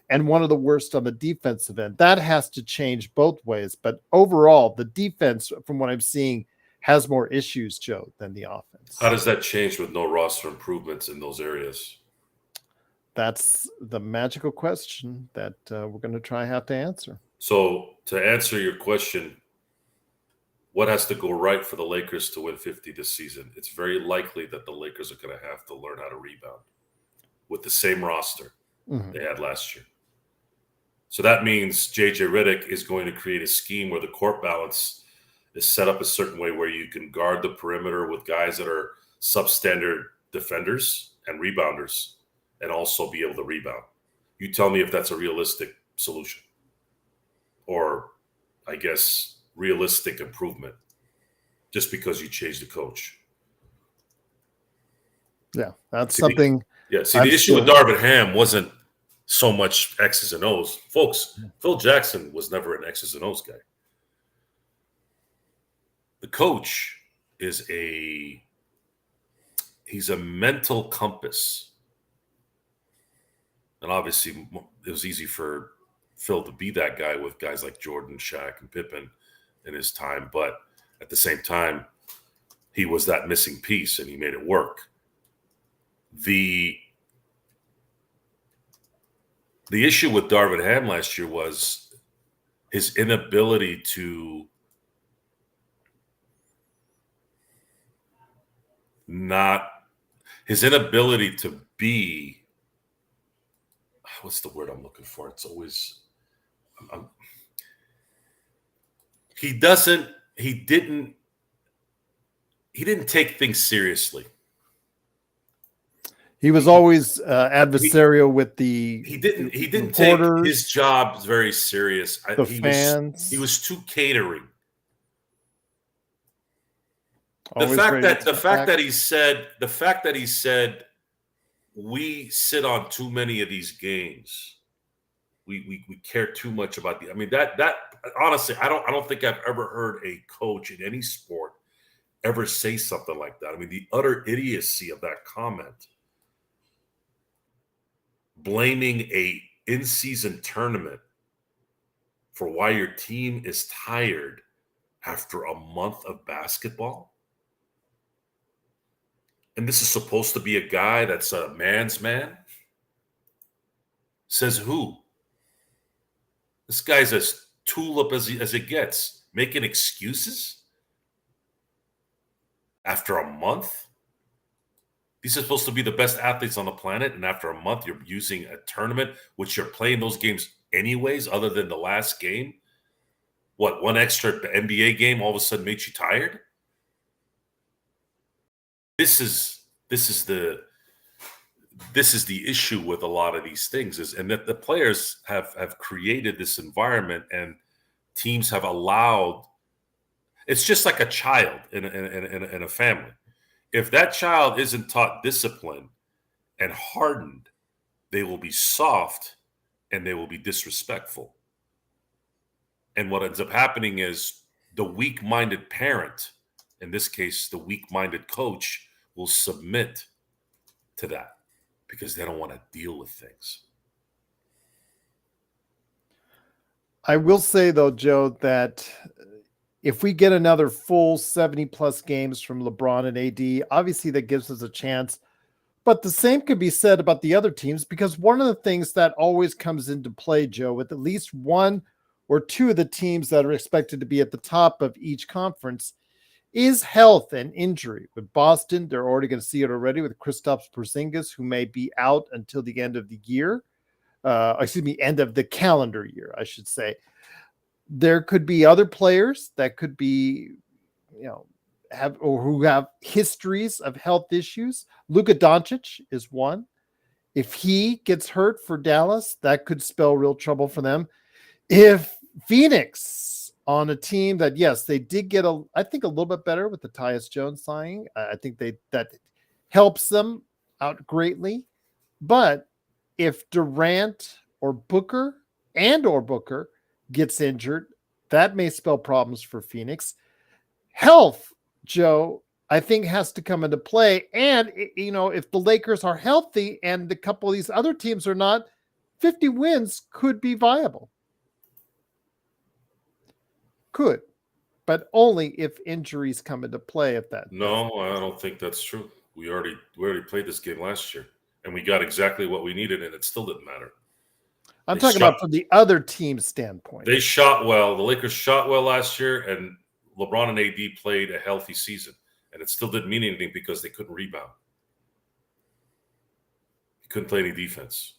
and one of the worst on the defensive end. That has to change both ways. But overall, the defense, from what I'm seeing, has more issues, Joe, than the offense. How does that change with no roster improvements in those areas? That's the magical question that we're going to have to answer. So to answer your question, what has to go right for the Lakers to win 50 this season? It's very likely that the Lakers are going to have to learn how to rebound with the same roster they had last year. So that means JJ Redick is going to create a scheme where the court balance is set up a certain way where you can guard the perimeter with guys that are substandard defenders and rebounders and also be able to rebound. You tell me if that's a realistic solution or, I guess, realistic improvement just because you changed the coach. Yeah, that's something. The issue with Darvin Ham wasn't so much X's and O's. Folks, Phil Jackson was never an X's and O's guy. The coach is he's a mental compass. And obviously it was easy for Phil to be that guy with guys like Jordan, Shaq, and Pippen in his time. But at the same time, he was that missing piece and he made it work. The issue with Darvin Ham last year was his inability to be, what's the word I'm looking for? It's always, he didn't take things seriously. He was always adversarial with the. He didn't take his job very serious. Fans. He was too catering. The fact that he said we sit on too many of these games. We care too much about that honestly, I don't think I've ever heard a coach in any sport ever say something like that. I mean, the utter idiocy of that comment, blaming a in-season tournament for why your team is tired after a month of basketball. And this is supposed to be a guy that's a man's man? Says who? This guy's as tulip as it gets, making excuses after a month. These are supposed to be the best athletes on the planet, and after a month, you're using a tournament, which you're playing those games anyways, other than the last game. What, one extra NBA game all of a sudden made you tired? This is the issue with a lot of these things, and that the players have created this environment, and teams have allowed. It's just like a child in a family. If that child isn't taught discipline and hardened, they will be soft and they will be disrespectful. And what ends up happening is the weak-minded parent, in this case, the weak-minded coach, will submit to that because they don't want to deal with things. I will say, though, Joe, that if we get another full 70-plus games from LeBron and AD, obviously that gives us a chance. But the same could be said about the other teams, because one of the things that always comes into play, Joe, with at least one or two of the teams that are expected to be at the top of each conference is health and injury. With Boston, they're already going to see it already with Kristaps Porzingis, who may be out until the end of the year. End of the calendar year, I should say. There could be other players that could be, who have histories of health issues. Luka Doncic is one. If he gets hurt for Dallas, that could spell real trouble for them. If Phoenix, on a team that, yes, they did get I think a little bit better with the Tyus Jones signing. I think that helps them out greatly. But if Durant or Booker gets injured, that may spell problems for Phoenix. Health, Joe, I think has to come into play. And, if the Lakers are healthy and a couple of these other teams are not, 50 wins could be viable. Could, but only if injuries come into play. No, I don't think that's true. We already played this game last year, and we got exactly what we needed, and it still didn't matter. I'm talking about from the other team's standpoint. They shot well. The Lakers shot well last year, and LeBron and AD played a healthy season, and it still didn't mean anything because they couldn't rebound. They couldn't play any defense,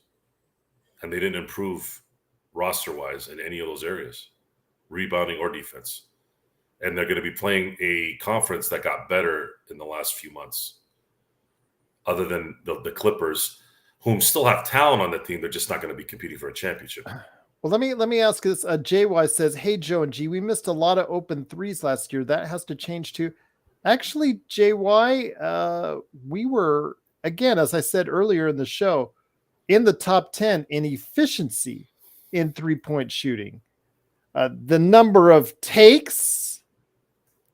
and they didn't improve roster-wise in any of those areas, rebounding or defense. And they're going to be playing a conference that got better in the last few months, other than the Clippers, whom still have talent on the team. They're just not going to be competing for a championship. Well, let me ask this. JY says, "Hey, Joe and G, we missed a lot of open threes last year. That has to change too." Actually, JY, we were, again, as I said earlier in the show, in the top 10 in efficiency in three-point shooting. The number of takes,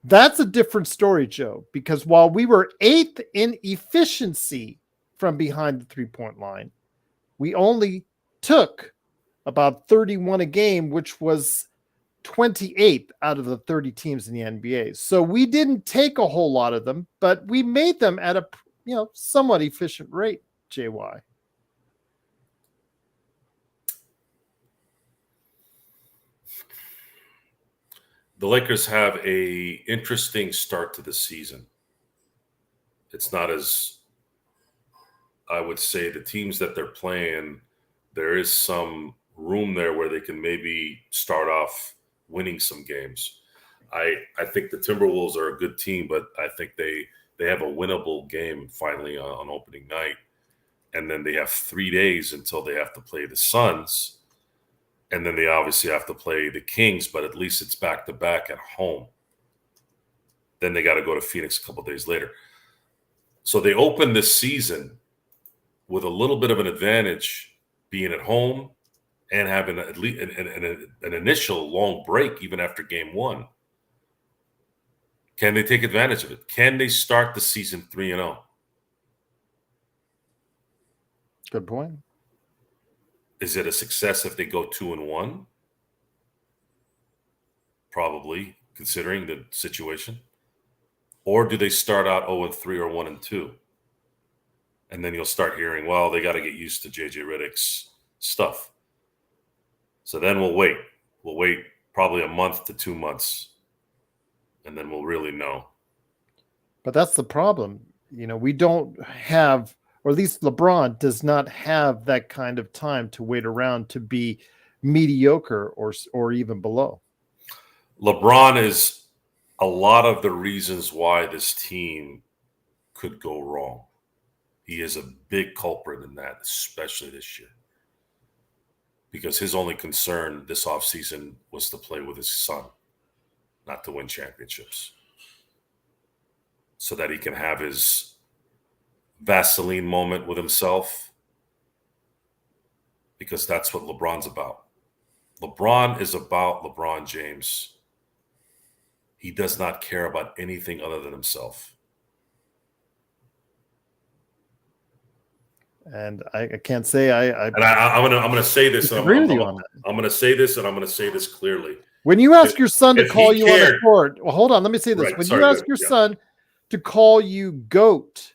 that's a different story, Joe, because while we were 8th in efficiency from behind the three-point line, we only took about 31 a game, which was 28th out of the 30 teams in the NBA. So we didn't take a whole lot of them, but we made them at a somewhat efficient rate, JY. The Lakers have a interesting start to the season. It's not as, I would say, the teams that they're playing, there is some room there where they can maybe start off winning some games. I think the Timberwolves are a good team, but I think they have a winnable game finally on opening night. And then they have 3 days until they have to play the Suns. And then they obviously have to play the Kings, but at least it's back-to-back at home. Then they got to go to Phoenix a couple days later. So they open this season with a little bit of an advantage being at home and having at least an initial long break even after game one. Can they take advantage of it? Can they start the season 3-0? Good point. Is it a success if they go 2-1? Probably, considering the situation. Or do they start out 0-3 or 1-2? And then you'll start hearing, well, they got to get used to JJ Redick's stuff. So then we'll wait. We'll wait probably a month to 2 months. And then we'll really know. But that's the problem. We don't have, or at least LeBron does not have that kind of time to wait around to be mediocre or even below. LeBron is a lot of the reasons why this team could go wrong. He is a big culprit in that, especially this year. Because his only concern this offseason was to play with his son, not to win championships. So that he can have his Vaseline moment with himself. Because that's what LeBron's about. LeBron is about LeBron James. He does not care about anything other than himself. And I can't say I'm gonna say this. Agree with you on that. I'm gonna say this, and I'm gonna say this clearly. When you ask your son to call you on the court, well, hold on, let me say this. Right, when you ask your son to call you GOAT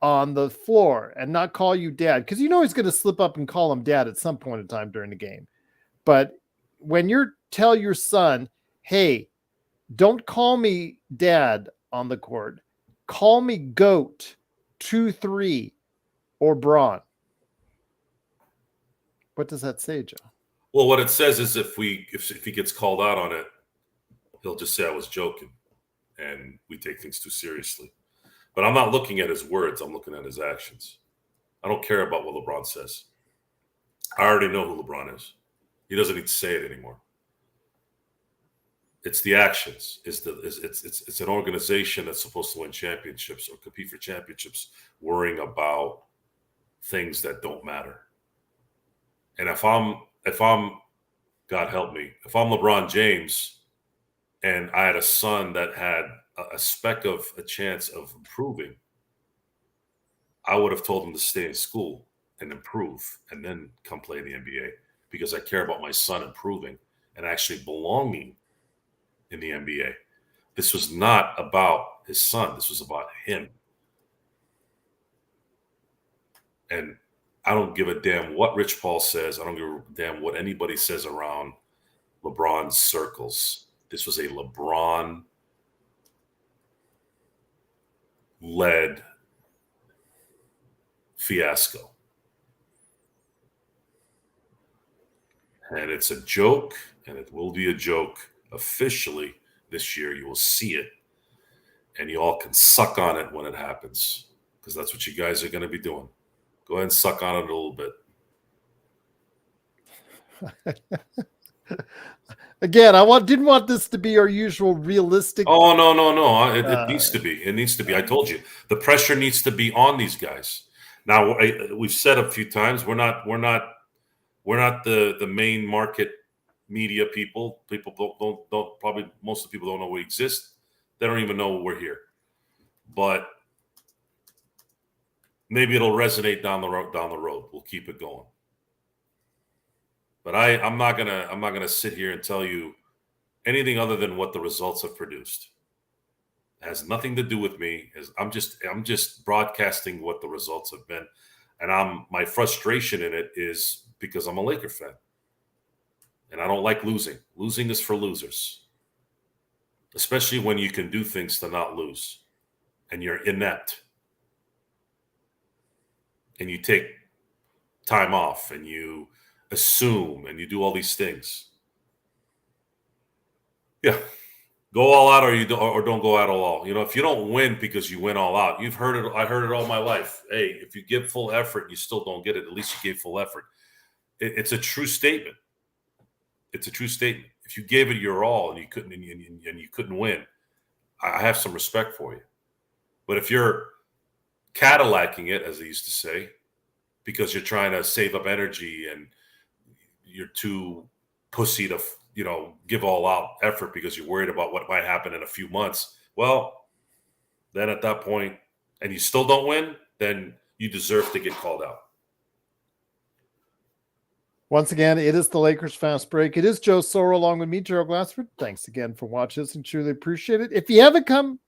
on the floor and not call you dad, because he's going to slip up and call him dad at some point in time during the game. But when you tell your son, hey, don't call me dad on the court, call me GOAT 2-3 or Braun. What does that say, Joe? Well, what it says is if he gets called out on it, he'll just say I was joking, and we take things too seriously. But I'm not looking at his words. I'm looking at his actions. I don't care about what LeBron says. I already know who LeBron is. He doesn't need to say it anymore. It's the actions. It's an organization that's supposed to win championships or compete for championships, worrying about things that don't matter. And if I'm God help me, if I'm LeBron James and I had a son that had a speck of a chance of improving, I would have told him to stay in school and improve and then come play in the NBA, because I care about my son improving and actually belonging in the NBA. This was not about his son. This was about him. And I don't give a damn what Rich Paul says. I don't give a damn what anybody says around LeBron's circles. This was a LeBron-led fiasco. And it's a joke, and it will be a joke officially this year. You will see it, and you all can suck on it when it happens, because that's what you guys are going to be doing. Go ahead and suck on it a little bit. Again, didn't want this to be our usual realistic. Oh, no. It needs to be. It needs to be. I told you. The pressure needs to be on these guys. Now, we've said a few times, we're not the main market media people. People don't probably, most of the people don't know we exist. They don't even know we're here. But maybe it'll resonate down the road. We'll keep it going. But I'm not gonna sit here and tell you anything other than what the results have produced. It has nothing to do with me. I'm just broadcasting what the results have been, and my frustration in it is because I'm a Laker fan, and I don't like losing. Losing is for losers, especially when you can do things to not lose, and you're inept. And you take time off and you assume and you do all these things. Yeah. Go all out or don't go out at all. If you don't win because you win all out, you've heard it. I heard it all my life. Hey, if you give full effort and you still don't get it, at least you gave full effort. It's a true statement. It's a true statement. If you gave it your all and you couldn't win, I have some respect for you. But if you're Cadillacing it, as they used to say, because you're trying to save up energy and you're too pussy to give all out effort because you're worried about what might happen in a few months. Well, then at that point, and you still don't win, then you deserve to get called out. Once again, it is the Lakers Fast Break. It is Joe Soro along with me, Gerald Glassford. Thanks again for watching us and truly appreciate it. If you haven't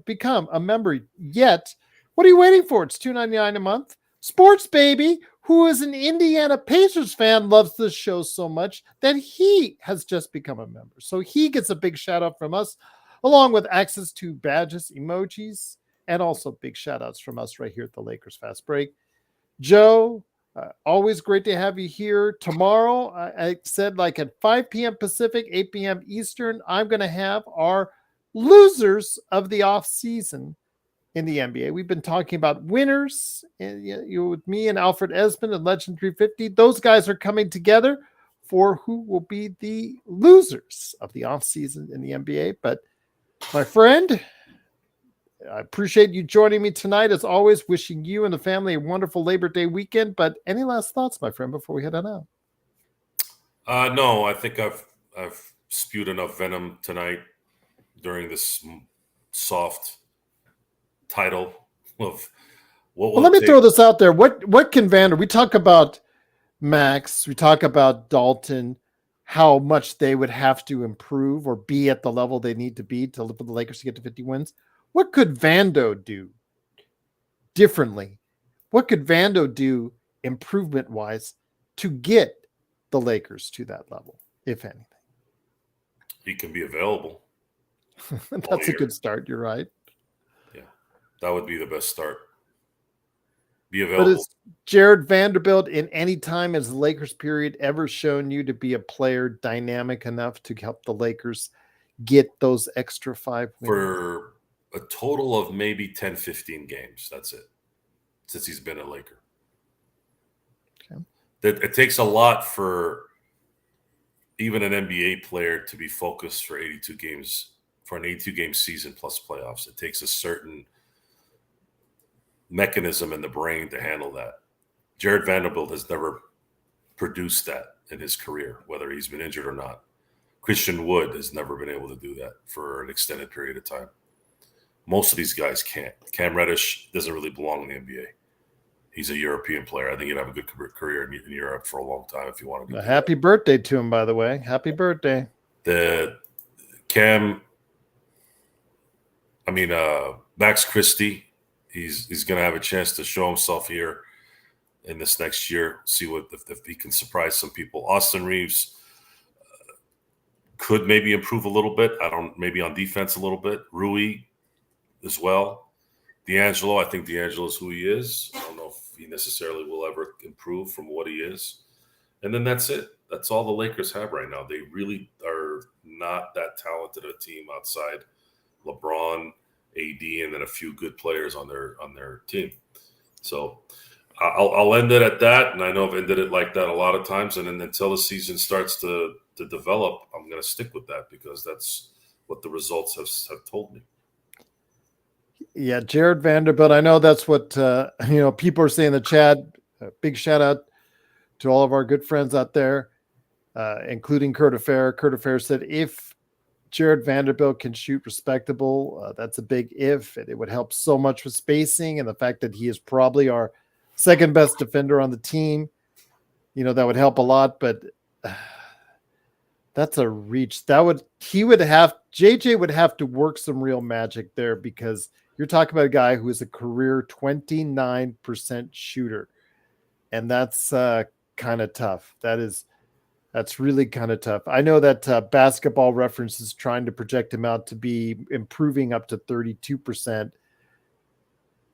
become a member yet, what are you waiting for? It's $2.99 a month. Sports Baby, who is an Indiana Pacers fan, loves this show so much that he has just become a member. So he gets a big shout out from us, along with access to badges, emojis, and also big shout outs from us right here at the Lakers Fast Break. Joe, always great to have you here. Tomorrow, I said like at 5 p.m. Pacific, 8 p.m. Eastern, I'm going to have our losers of the off season in the NBA. We've been talking about winners, and you with me and Alfred Esmond and Legend 350. Those guys are coming together for who will be the losers of the off season in the NBA. But my friend, I appreciate you joining me tonight. As always, wishing you and the family a wonderful Labor Day weekend. But any last thoughts, my friend, before we head on out? No, I think I've spewed enough venom tonight during this soft title of what. Well, let me throw this out there. What can Vander? We talk about Max. We talk about Dalton. How much they would have to improve or be at the level they need to be for the Lakers to get to 50 wins. What could Vando do differently? What could Vando do improvement-wise to get the Lakers to that level, if anything? He can be available. That's a good start. You're right. Yeah, that would be the best start. Be available. But is Jared Vanderbilt in any time as the Lakers period ever shown you to be a player dynamic enough to help the Lakers get those extra 5 wins? For a total of maybe 10, 15 games. That's it. Since he's been a Laker. Okay. It takes a lot for even an NBA player to be focused for 82 games, for an 82-game season plus playoffs. It takes a certain mechanism in the brain to handle that. Jared Vanderbilt has never produced that in his career, whether he's been injured or not. Christian Wood has never been able to do that for an extended period of time. Most of these guys can't. Cam Reddish doesn't really belong in the NBA. He's a European player. I think he'd have a good career in Europe for a long time if you want to. Happy birthday to him, by the way. Happy birthday. Max Christie, he's going to have a chance to show himself here in this next year. See if he can surprise some people. Austin Reeves could maybe improve a little bit. Maybe on defense a little bit. Rui as well. D'Angelo, I think D'Angelo is who he is. I don't know if he necessarily will ever improve from what he is. And then that's it. That's all the Lakers have right now. They really are not that talented a team outside LeBron, AD, and then a few good players on their team. So I'll end it at that. And I know I've ended it like that a lot of times. And then until the season starts to develop, I'm going to stick with that because that's what the results have told me. Yeah, Jared Vanderbilt. I know that's what people are saying in the chat. Big shout out to all of our good friends out there, including Kurt Affair. Kurt Affair said if Jared Vanderbilt can shoot respectable, that's a big if. And it would help so much with spacing and the fact that he is probably our second best defender on the team. That would help a lot, but that's a reach. JJ would have to work some real magic there because you're talking about a guy who is a career 29% shooter. And that's kind of tough. That's really kind of tough. I know that Basketball Reference is trying to project him out to be improving up to 32%.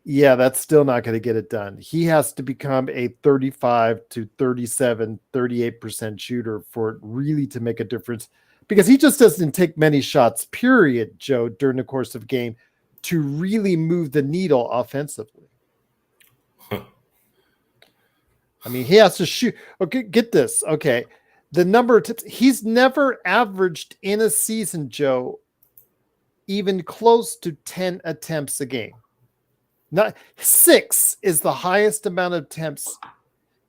Yeah, that's still not going to get it done. He has to become a 35 to 37, 38% shooter for it really to make a difference because he just doesn't take many shots, period, Joe, during the course of a game to really move the needle offensively. I mean, he has to shoot. Okay, get this. Okay. The number of tips, he's never averaged in a season, Joe, even close to 10 attempts a game. Not 6 is the highest amount of attempts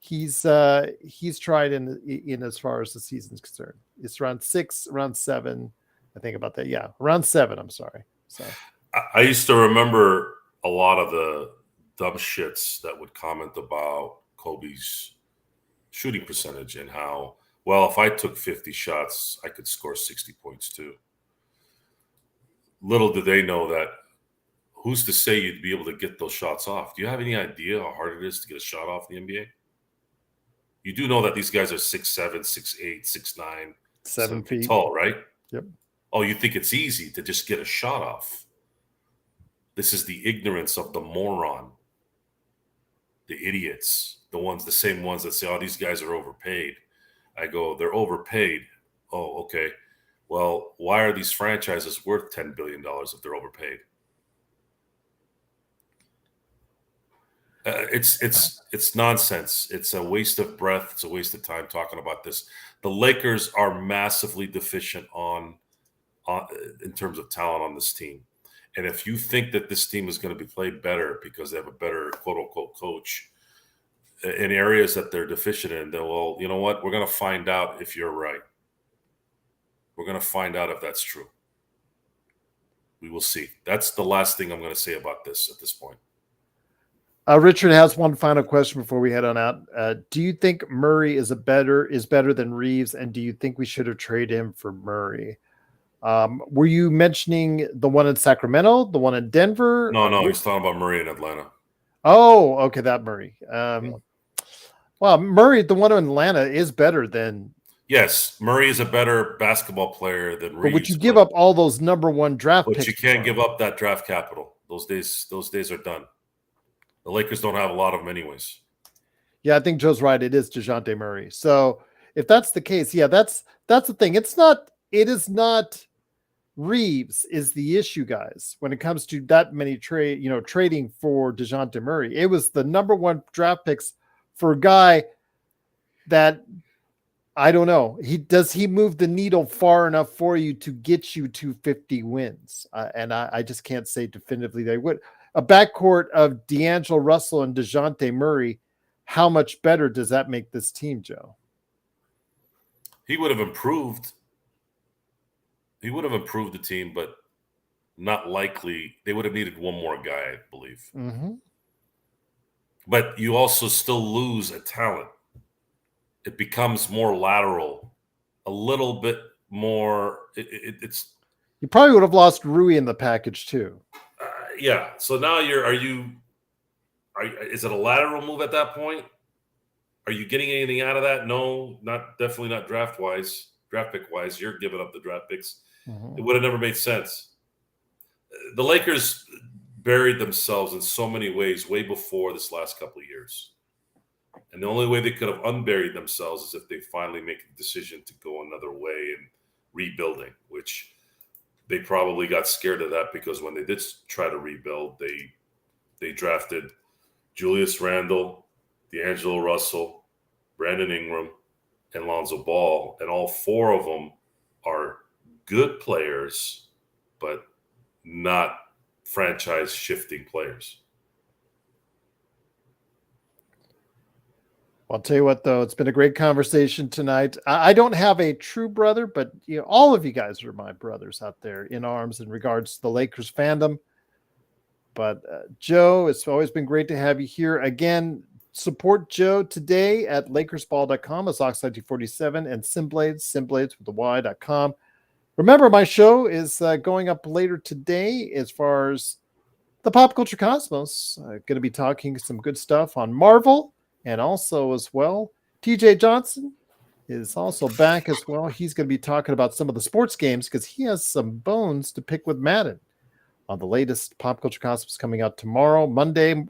He's tried in as far as the season's concerned. It's around 6, around 7. I think about that. Yeah, around 7. I'm sorry. So I used to remember a lot of the dumb shits that would comment about Kobe's shooting percentage and how, well, if I took 50 shots, I could score 60 points too. Little did they know that who's to say you'd be able to get those shots off? Do you have any idea how hard it is to get a shot off in the NBA? You do know that these guys are 6'7", 6'8", 6'9", 7 feet tall, right? Yep. Oh, you think it's easy to just get a shot off? This is the ignorance of the moron, the idiots, the same ones that say, oh, these guys are overpaid. I go, they're overpaid. Oh, okay. Well, why are these franchises worth $10 billion if they're overpaid? It's nonsense. It's a waste of breath. It's a waste of time talking about this. The Lakers are massively deficient in terms of talent on this team. And if you think that this team is going to be played better because they have a better quote unquote coach in areas that they're deficient in, then, well, you know what? We're going to find out if you're right. We're going to find out if that's true. We will see. That's the last thing I'm going to say about this at this point. Richard has one final question before we head on out. Do you think Murray is better than Reeves, and do you think we should have traded him for Murray? Were you mentioning the one in Sacramento, the one in Denver? No, he's talking about Murray in Atlanta. Oh, okay, that Murray. Well, Murray, the one in Atlanta, is better than. Yes, Murray is a better basketball player than Reeves. But would you give up all those number 1 draft picks? But you can't give up that draft capital. Those days are done. The Lakers don't have a lot of them anyways. Yeah, I think Joe's right. It is DeJounte Murray. So if that's the case, yeah, that's the thing. It is not Reeves is the issue, guys, when it comes to that many trading for DeJounte Murray. It was the number 1 draft picks for a guy that I don't know. Does he move the needle far enough for you to get you to 50 wins? And I just can't say definitively they would. A backcourt of D'Angelo Russell and DeJounte Murray, how much better does that make this team, Joe? He would have improved. He would have improved the team, but not likely. They would have needed one more guy, I believe. Mm-hmm. But you also still lose a talent. It becomes more lateral, a little bit more. It's. You probably would have lost Rui in the package too. Yeah. So now is it a lateral move at that point? Are you getting anything out of that? No, definitely not draft pick wise. You're giving up the draft picks. Mm-hmm. It would have never made sense. The Lakers buried themselves in so many ways way before this last couple of years. And the only way they could have unburied themselves is if they finally make a decision to go another way and rebuilding, which they probably got scared of that because when they did try to rebuild, they drafted Julius Randle, D'Angelo Russell, Brandon Ingram, and Lonzo Ball. And all 4 of them are good players, but not franchise-shifting players. I'll tell you what, though, it's been a great conversation tonight. I don't have a true brother, but all of you guys are my brothers out there in arms in regards to the Lakers fandom. But Joe, it's always been great to have you here. Again, support Joe today at LakersBall.com, as Oxide247, and Simblades with the Y.com. Remember, my show is going up later today as far as the Pop Culture Cosmos. Going to be talking some good stuff on Marvel. And also as well, TJ Johnson is also back as well. He's going to be talking about some of the sports games because he has some bones to pick with Madden on the latest Pop Culture Cosmos coming out tomorrow, Monday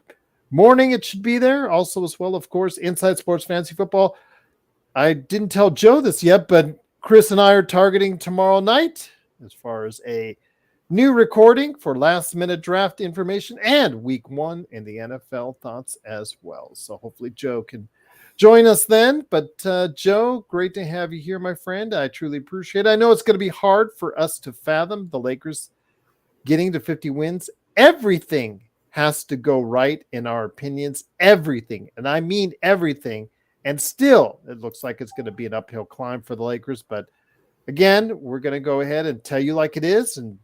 morning. It should be there. Also as well, of course, Inside Sports Fantasy Football. I didn't tell Joe this yet, but Chris and I are targeting tomorrow night as far as a new recording for last-minute draft information and week 1 in the NFL thoughts as well. So hopefully Joe can join us then. But Joe, great to have you here, my friend. I truly appreciate it. I know it's going to be hard for us to fathom the Lakers getting to 50 wins. Everything has to go right in our opinions. Everything. And I mean everything And still, it looks like it's going to be an uphill climb for the Lakers. But again, we're going to go ahead and tell you like it is and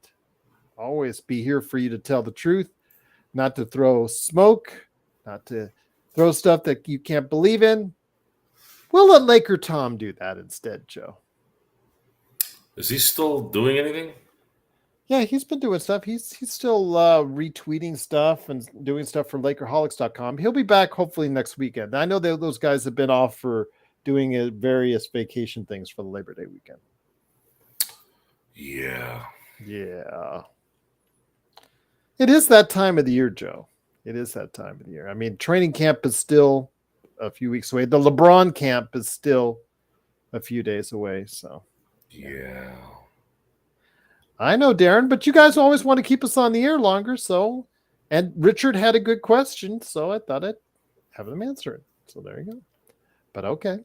always be here for you to tell the truth, not to throw smoke, not to throw stuff that you can't believe in. We'll let Laker Tom do that instead, Joe. Is he still doing anything? Yeah, he's been doing stuff. He's still retweeting stuff and doing stuff for Lakerholics.com. He'll be back hopefully next weekend. I know that those guys have been off for doing various vacation things for the Labor Day weekend. Yeah. It is that time of the year, Joe. It is that time of the year. I mean, training camp is still a few weeks away. The LeBron camp is still a few days away. So, yeah. I know, Darren, but you guys always want to keep us on the air longer. So, and Richard had a good question, so I thought I'd have them answer it. So there you go. But okay.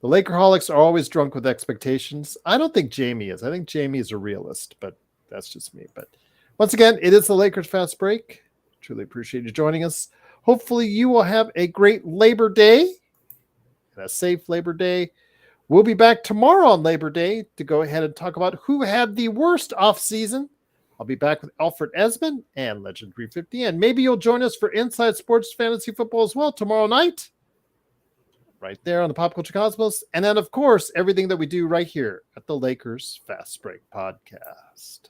The Lakerholics are always drunk with expectations. I don't think Jamie is. I think Jamie is a realist, but that's just me. But once again, it is the Lakers Fast Break. Truly appreciate you joining us. Hopefully you will have a great Labor Day and a safe Labor Day. We'll be back tomorrow on Labor Day to go ahead and talk about who had the worst offseason. I'll be back with Alfred Esmond and Legend 350. And maybe you'll join us for Inside Sports Fantasy Football as well tomorrow night. Right there on the Pop Culture Cosmos. And then, of course, everything that we do right here at the Lakers Fast Break Podcast.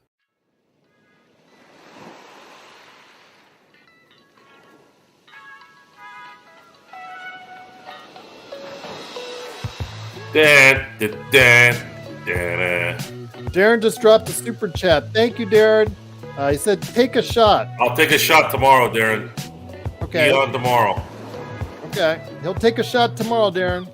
Darren just dropped a super chat. Thank you, Darren. He said, take a shot. I'll take a shot tomorrow, Darren. Okay. Be on tomorrow. Okay. He'll take a shot tomorrow, Darren.